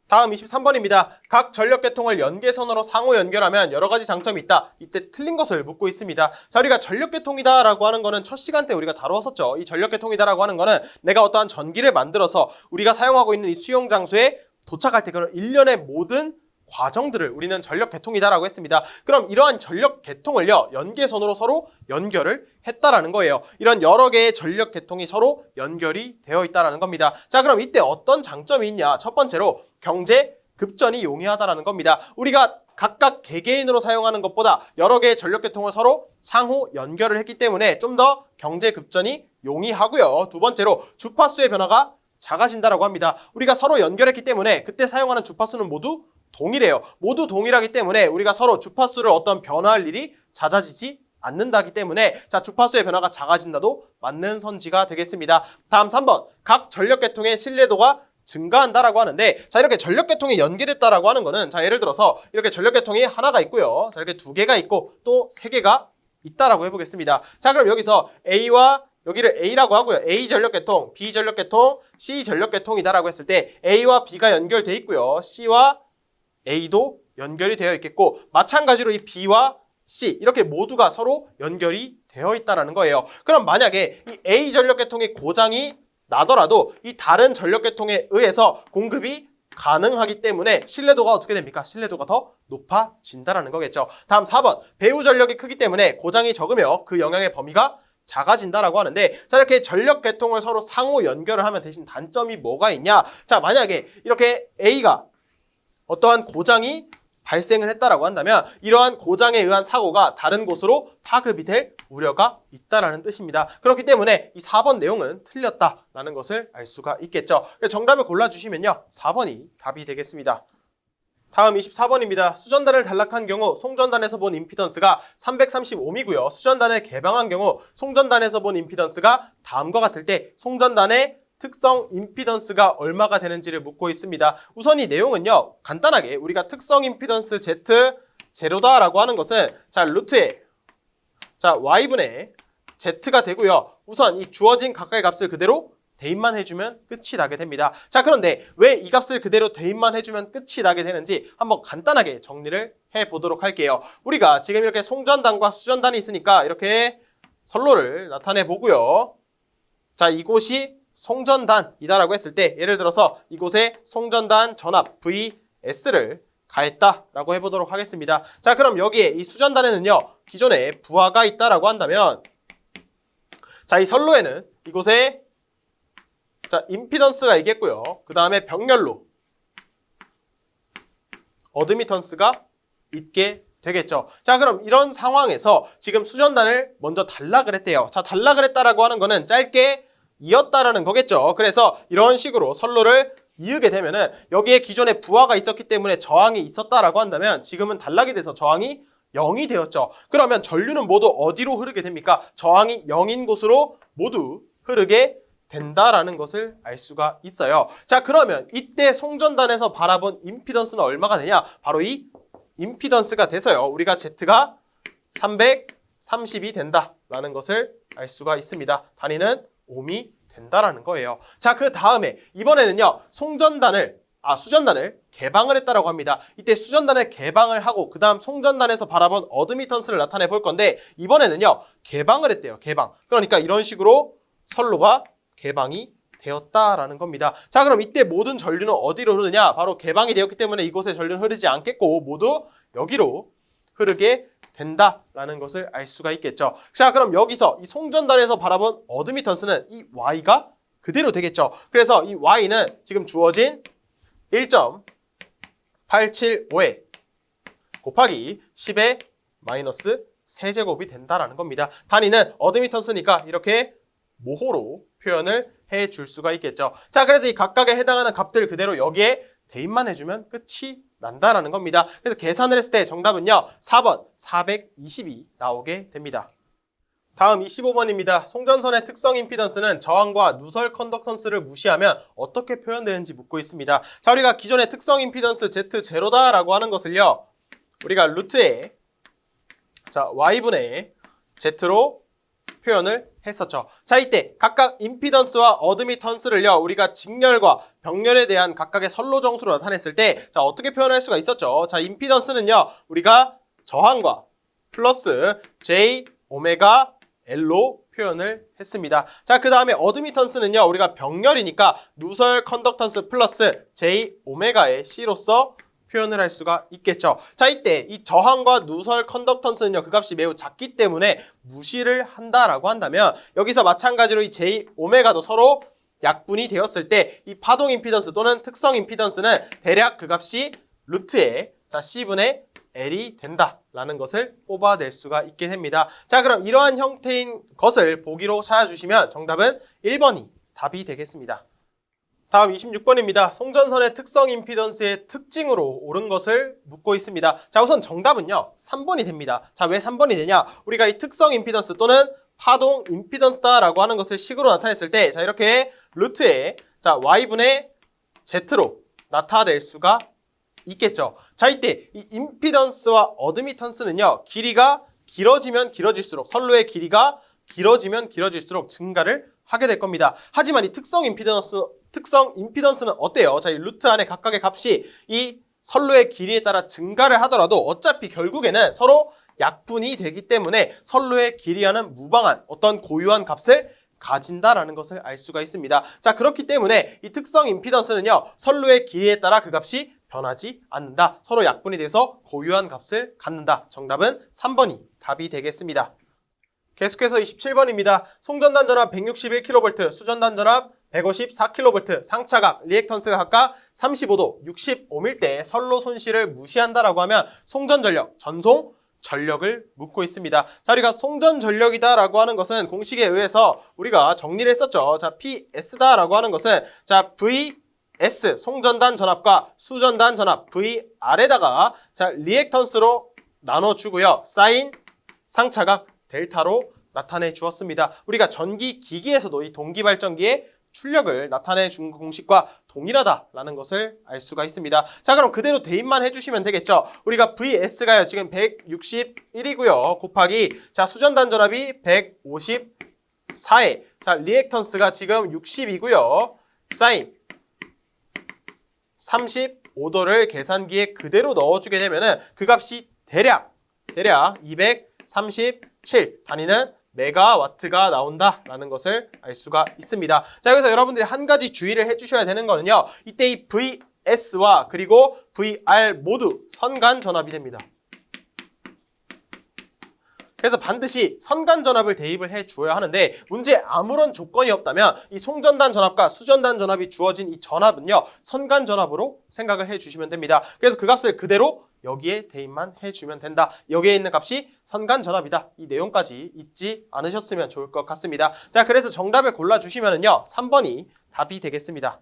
다음 23번입니다. 각 전력계통을 연계선으로 상호 연결하면 여러 가지 장점이 있다. 이때 틀린 것을 묻고 있습니다. 자, 우리가 전력계통이다라고 하는 거는 첫 시간 때 우리가 다루었었죠. 이 전력계통이다라고 하는 거는 내가 어떠한 전기를 만들어서 우리가 사용하고 있는 이 수용 장소에 도착할 때 그런 일련의 모든 과정들을 우리는 전력계통이다라고 했습니다. 그럼 이러한 전력계통을요, 연계선으로 서로 연결을 했다라는 거예요. 이런 여러 개의 전력계통이 서로 연결이 되어 있다라는 겁니다. 자, 그럼 이때 어떤 장점이 있냐? 첫 번째로 경제 급전이 용이하다라는 겁니다. 우리가 각각 개개인으로 사용하는 것보다 여러 개의 전력계통을 서로 상호 연결을 했기 때문에 좀 더 경제 급전이 용이하고요. 두 번째로 주파수의 변화가 작아진다라고 합니다. 우리가 서로 연결했기 때문에 그때 사용하는 주파수는 모두 동일해요. 모두 동일하기 때문에 우리가 서로 주파수를 어떤 변화할 일이 잦아지지 않는다기 때문에 자, 주파수의 변화가 작아진다도 맞는 선지가 되겠습니다. 다음 3번. 각 전력계통의 신뢰도가 증가한다라고 하는데 자, 이렇게 전력계통이 연계됐다라고 하는 거는 자, 예를 들어서 이렇게 전력계통이 하나가 있고요. 자, 이렇게 두 개가 있고 또 세 개가 있다라고 해보겠습니다. 자, 그럼 여기서 A와 여기를 A라고 하고요. A 전력계통, B 전력계통, C 전력계통이다라고 했을 때 A와 B가 연결돼 있고요. C와 A도 연결이 되어 있겠고 마찬가지로 이 B와 C 이렇게 모두가 서로 연결이 되어 있다는 거예요. 그럼 만약에 이 A 전력계통의 고장이 나더라도 이 다른 전력계통에 의해서 공급이 가능하기 때문에 신뢰도가 어떻게 됩니까? 신뢰도가 더 높아진다는 거겠죠. 다음 4번. 배후 전력이 크기 때문에 고장이 적으며 그 영향의 범위가 작아진다라고 하는데 자, 이렇게 전력계통을 서로 상호 연결을 하면 대신 단점이 뭐가 있냐? 자, 만약에 이렇게 A가 어떠한 고장이 발생을 했다라고 한다면 이러한 고장에 의한 사고가 다른 곳으로 파급이 될 우려가 있다라는 뜻입니다. 그렇기 때문에 이 4번 내용은 틀렸다라는 것을 알 수가 있겠죠. 정답을 골라주시면요. 4번이 답이 되겠습니다. 다음 24번입니다. 수전단을 단락한 경우 송전단에서 본 임피던스가 335mm고요. 수전단을 개방한 경우 송전단에서 본 임피던스가 다음과 같을 때 송전단의 특성 임피던스가 얼마가 되는지를 묻고 있습니다. 우선 이 내용은요, 간단하게 우리가 특성 임피던스 Z0다라고 하는 것은 자, 루트에 자, Y분의 Z가 되고요. 우선 이 주어진 각각의 값을 그대로 대입만 해주면 끝이 나게 됩니다. 자, 그런데 왜 이 값을 그대로 대입만 해주면 끝이 나게 되는지 한번 간단하게 정리를 해보도록 할게요. 우리가 지금 이렇게 송전단과 수전단이 있으니까 이렇게 선로를 나타내 보고요. 자, 이곳이 송전단이다라고 했을 때 예를 들어서 이곳에 송전단 전압 VS를 가했다라고 해보도록 하겠습니다. 자, 그럼 여기에 이 수전단에는요, 기존에 부하가 있다라고 한다면 자, 이 선로에는 이곳에 자, 임피던스가 있겠고요. 그 다음에 병렬로 어드미턴스가 있게 되겠죠. 자, 그럼 이런 상황에서 지금 수전단을 먼저 단락을 했대요. 자, 단락을 했다라고 하는 거는 짧게 이었다라는 거겠죠. 그래서 이런 식으로 선로를 이으게 되면은 여기에 기존에 부하가 있었기 때문에 저항이 있었다라고 한다면 지금은 단락이 돼서 저항이 0이 되었죠. 그러면 전류는 모두 어디로 흐르게 됩니까? 저항이 0인 곳으로 모두 흐르게 된다라는 것을 알 수가 있어요. 자, 그러면 이때 송전단에서 바라본 임피던스는 얼마가 되냐? 바로 이 임피던스가 돼서요. 우리가 Z가 330이 된다라는 것을 알 수가 있습니다. 단위는 옴이 된다라는 거예요. 자, 그 다음에 이번에는요. 수전단을 개방을 했다라고 합니다. 이때 수전단을 개방을 하고 그 다음 송전단에서 바라본 어드미턴스를 나타내 볼 건데 이번에는요. 개방을 했대요. 개방. 그러니까 이런 식으로 선로가 개방이 되었다라는 겁니다. 자, 그럼 이때 모든 전류는 어디로 흐르느냐? 바로 개방이 되었기 때문에 이곳에 전류는 흐르지 않겠고 모두 여기로 흐르게 된다라는 것을 알 수가 있겠죠. 자, 그럼 여기서 이 송전단에서 바라본 어드미턴스는 이 Y가 그대로 되겠죠. 그래서 이 Y는 지금 주어진 1.875에 곱하기 10의 마이너스 세제곱이 된다라는 겁니다. 단위는 어드미턴스니까 이렇게 모호로 표현을 해줄 수가 있겠죠. 자, 그래서 이 각각에 해당하는 값들 그대로 여기에 대입만 해주면 끝이 난다라는 겁니다. 그래서 계산을 했을 때 정답은요. 4번 420이 나오게 됩니다. 다음 25번입니다. 송전선의 특성 임피던스는 저항과 누설 컨덕턴스를 무시하면 어떻게 표현되는지 묻고 있습니다. 자, 우리가 기존의 특성 임피던스 Z0다라고 하는 것을요. 우리가 루트에 Y분의 Z로 표현을 했었죠. 자, 이때 각각 임피던스와 어드미턴스를요. 우리가 직렬과 병렬에 대한 각각의 선로 정수로 나타냈을 때 자, 어떻게 표현할 수가 있었죠? 자, 임피던스는요. 우리가 저항과 플러스 J 오메가 L로 표현을 했습니다. 자, 그 다음에 어드미턴스는요. 우리가 병렬이니까 누설 컨덕턴스 플러스 J 오메가의 C로서 표현을 할 수가 있겠죠. 자, 이때 이 저항과 누설 컨덕턴스는요. 그 값이 매우 작기 때문에 무시를 한다라고 한다면 여기서 마찬가지로 이 J 오메가도 서로 약분이 되었을 때 이 파동 임피던스 또는 특성 임피던스는 대략 그 값이 루트에 C분의 L이 된다라는 것을 뽑아낼 수가 있게 됩니다. 자, 그럼 이러한 형태인 것을 보기로 찾아주시면 정답은 1번이 답이 되겠습니다. 다음 26번입니다. 송전선의 특성 임피던스의 특징으로 옳은 것을 묻고 있습니다. 자, 우선 정답은요. 3번이 됩니다. 자, 왜 3번이 되냐? 우리가 이 특성 임피던스 또는 파동 임피던스다라고 하는 것을 식으로 나타냈을 때 자, 이렇게 루트에 Y분의 Z로 나타낼 수가 있겠죠. 자, 이때 이 임피던스와 어드미턴스는요. 길이가 길어지면 길어질수록 선로의 길이가 길어지면 길어질수록 증가를 하게 될 겁니다. 하지만 이 특성 임피던스는 어때요? 자, 이 루트 안에 각각의 값이 이 선로의 길이에 따라 증가를 하더라도 어차피 결국에는 서로 약분이 되기 때문에 선로의 길이와는 무방한 어떤 고유한 값을 가진다라는 것을 알 수가 있습니다. 자, 그렇기 때문에 이 특성 임피던스는요. 선로의 길이에 따라 그 값이 변하지 않는다. 서로 약분이 돼서 고유한 값을 갖는다. 정답은 3번이 답이 되겠습니다. 계속해서 27번입니다. 송전단 전압 161kV, 수전단 전압 154kV, 상차각, 리액턴스가 각각 35도, 65밀 때 선로 손실을 무시한다라고 하면 송전전력, 전송 전력을 묻고 있습니다. 자, 우리가 송전전력이다라고 하는 것은 공식에 의해서 우리가 정리를 했었죠. 자, PS다라고 하는 것은 자, VS 송전단 전압과 수전단 전압 VR에다가 자, 리액턴스로 나눠주고요. 사인 상차각 델타로 나타내 주었습니다. 우리가 전기 기기에서도 이 동기발전기의 출력을 나타내 준 공식과 동일하다라는 것을 알 수가 있습니다. 자, 그럼 그대로 대입만 해주시면 되겠죠. 우리가 VS가요 지금 161이고요. 곱하기 자, 수전단 전압이 154에 자, 리액턴스가 지금 60이고요. 사인 35도를 계산기에 그대로 넣어주게 되면은 그 값이 대략 237 단위는 메가와트가 나온다라는 것을 알 수가 있습니다. 자, 여기서 여러분들이 한 가지 주의를 해주셔야 되는 거는요. 이때 이 VS와 그리고 VR 모두 선간 전압이 됩니다. 그래서 반드시 선간 전압을 대입을 해줘야 하는데 문제에 아무런 조건이 없다면 이 송전단 전압과 수전단 전압이 주어진 이 전압은요. 선간 전압으로 생각을 해주시면 됩니다. 그래서 그 값을 그대로 여기에 대입만 해주면 된다. 여기에 있는 값이 선간 전압이다. 이 내용까지 잊지 않으셨으면 좋을 것 같습니다. 자, 그래서 정답을 골라주시면은요. 3번이 답이 되겠습니다.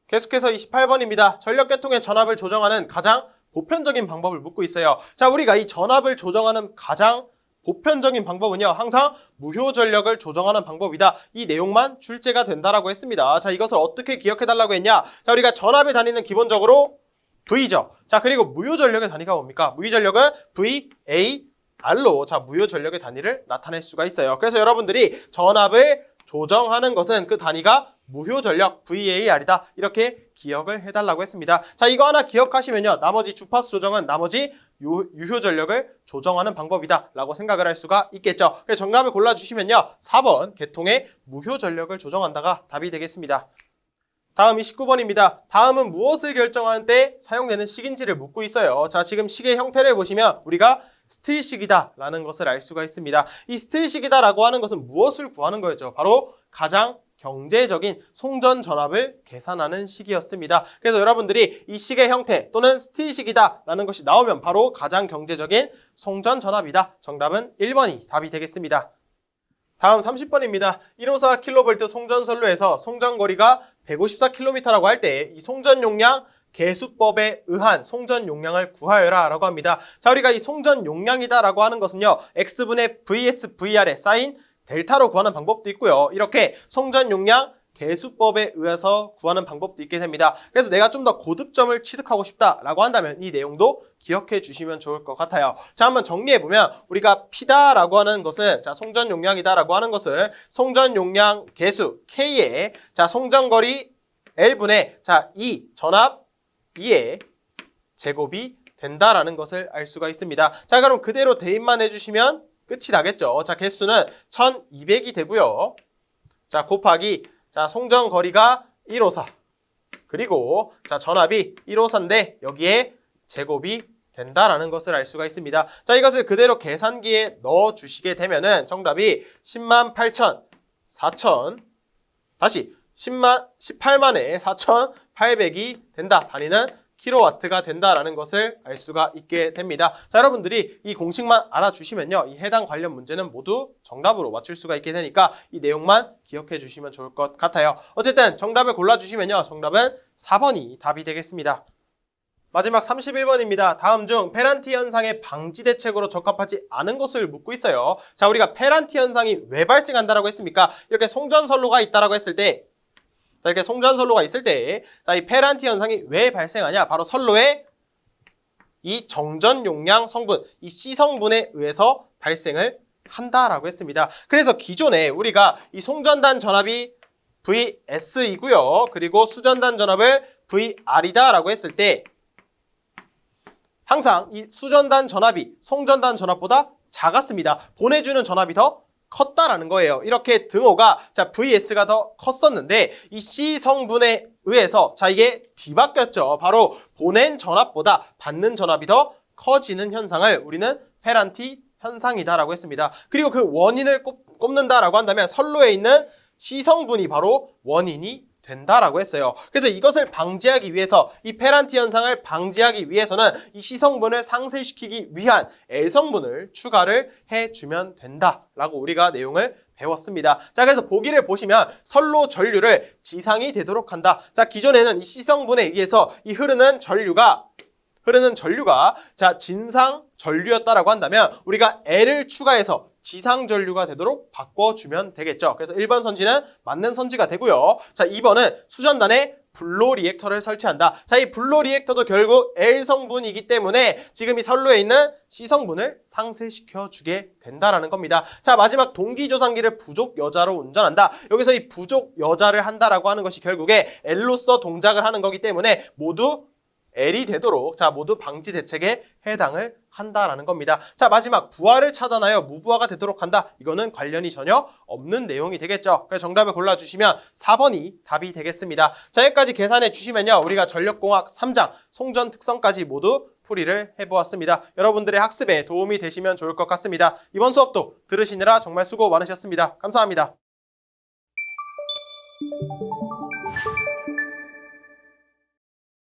계속해서 28번입니다. 전력계통의 전압을 조정하는 가장 보편적인 방법을 묻고 있어요. 자, 우리가 이 전압을 조정하는 가장 보편적인 방법은요. 항상 무효 전력을 조정하는 방법이다. 이 내용만 출제가 된다라고 했습니다. 자, 이것을 어떻게 기억해달라고 했냐. 자, 우리가 전압의 단위는 기본적으로 V죠. 자, 그리고 무효 전력의 단위가 뭡니까? 무효 전력은 VAR로 자, 무효 전력의 단위를 나타낼 수가 있어요. 그래서 여러분들이 전압을 조정하는 것은 그 단위가 무효전력 VAR이다. 이렇게 기억을 해달라고 했습니다. 자, 이거 하나 기억하시면요. 나머지 주파수 조정은 나머지 유효전력을 조정하는 방법이다 라고 생각을 할 수가 있겠죠. 그래서 정답을 골라주시면요. 4번 개통의 무효전력을 조정한다가 답이 되겠습니다. 다음 29번입니다. 다음은 무엇을 결정하는 때 사용되는 식인지를 묻고 있어요. 자, 지금 식의 형태를 보시면 우리가 스틸식이다 라는 것을 알 수가 있습니다. 이 스틸식이다 라고 하는 것은 무엇을 구하는 거였죠? 바로 가장 경제적인 송전 전압을 계산하는 식이었습니다. 그래서 여러분들이 이 식의 형태 또는 스틸식이다 라는 것이 나오면 바로 가장 경제적인 송전 전압이다. 정답은 1번이 답이 되겠습니다. 다음 30번입니다. 154kV 송전선로에서 송전거리가 154km라고 할 때 이 송전 용량 계수법에 의한 송전 용량을 구하여라 라고 합니다. 자, 우리가 이 송전 용량이다 라고 하는 것은요. X분의 VS, VR에 쌓인 델타로 구하는 방법도 있고요. 이렇게 송전 용량 계수법에 의해서 구하는 방법도 있게 됩니다. 그래서 내가 좀 더 고득점을 취득하고 싶다라고 한다면 이 내용도 기억해 주시면 좋을 것 같아요. 자, 한번 정리해보면 우리가 P다라고 하는 것은 자, 송전 용량이다라고 하는 것을 송전 용량 계수 K에 자, 송전거리 L분의 자, 전압 2의 제곱이 된다라는 것을 알 수가 있습니다. 자, 그럼 그대로 대입만 해주시면 끝이 나겠죠. 자, 개수는 1200이 되고요. 자, 곱하기 자, 송전 거리가 154. 그리고 자, 전압이 154인데 여기에 제곱이 된다라는 것을 알 수가 있습니다. 자, 이것을 그대로 계산기에 넣어 주시게 되면은 정답이 108,000, 4,000 다시 18만에 4,800이 된다. 단위는 킬로와트가 된다라는 것을 알 수가 있게 됩니다. 자, 여러분들이 이 공식만 알아주시면요. 이 해당 관련 문제는 모두 정답으로 맞출 수가 있게 되니까 이 내용만 기억해 주시면 좋을 것 같아요. 어쨌든 정답을 골라주시면요. 정답은 4번이 답이 되겠습니다. 마지막 31번입니다. 다음 중 페란티 현상의 방지 대책으로 적합하지 않은 것을 묻고 있어요. 자, 우리가 페란티 현상이 왜 발생한다라고 했습니까? 이렇게 송전선로가 있다라고 했을 때 자, 이렇게 송전선로가 있을 때, 자, 이 페란티 현상이 왜 발생하냐? 바로 선로의 이 정전 용량 성분, 이 C 성분에 의해서 발생을 한다라고 했습니다. 그래서 기존에 우리가 이 송전단 전압이 VS이고요. 그리고 수전단 전압을 VR이다라고 했을 때 항상 이 수전단 전압이 송전단 전압보다 작았습니다. 보내주는 전압이 더 컸다라는 거예요. 이렇게 등호가 자, VS가 더 컸었는데 이 C 성분에 의해서 자, 이게 뒤바뀌었죠. 바로 보낸 전압보다 받는 전압이 더 커지는 현상을 우리는 페란티 현상이다라고 했습니다. 그리고 그 원인을 꼽는다라고 한다면 선로에 있는 C 성분이 바로 원인이 된다라고 했어요. 그래서 이것을 방지하기 위해서 이 페란티 현상을 방지하기 위해서는 이 C 성분을 상쇄시키기 위한 L 성분을 추가를 해주면 된다라고 우리가 내용을 배웠습니다. 자, 그래서 보기를 보시면 선로 전류를 지상이 되도록 한다. 자, 기존에는 이 C 성분에 의해서 이 흐르는 전류가 자, 진상 전류였다라고 한다면 우리가 L을 추가해서 지상 전류가 되도록 바꿔주면 되겠죠. 그래서 1번 선지는 맞는 선지가 되고요. 자, 2번은 수전단에 블로 리액터를 설치한다. 자, 이 블로 리액터도 결국 L 성분이기 때문에 지금 이 선로에 있는 C 성분을 상쇄시켜 주게 된다라는 겁니다. 자, 마지막 동기조상기를 부족 여자로 운전한다. 여기서 이 부족 여자를 한다라고 하는 것이 결국에 L로서 동작을 하는 거기 때문에 모두 L이 되도록 자, 모두 방지 대책에 해당을 한다라는 겁니다. 자, 마지막 부하를 차단하여 무부하가 되도록 한다. 이거는 관련이 전혀 없는 내용이 되겠죠. 그래서 정답을 골라주시면 4번이 답이 되겠습니다. 자, 여기까지 계산해 주시면요. 우리가 전력공학 3장 송전 특성까지 모두 풀이를 해보았습니다. 여러분들의 학습에 도움이 되시면 좋을 것 같습니다. 이번 수업도 들으시느라 정말 수고 많으셨습니다. 감사합니다.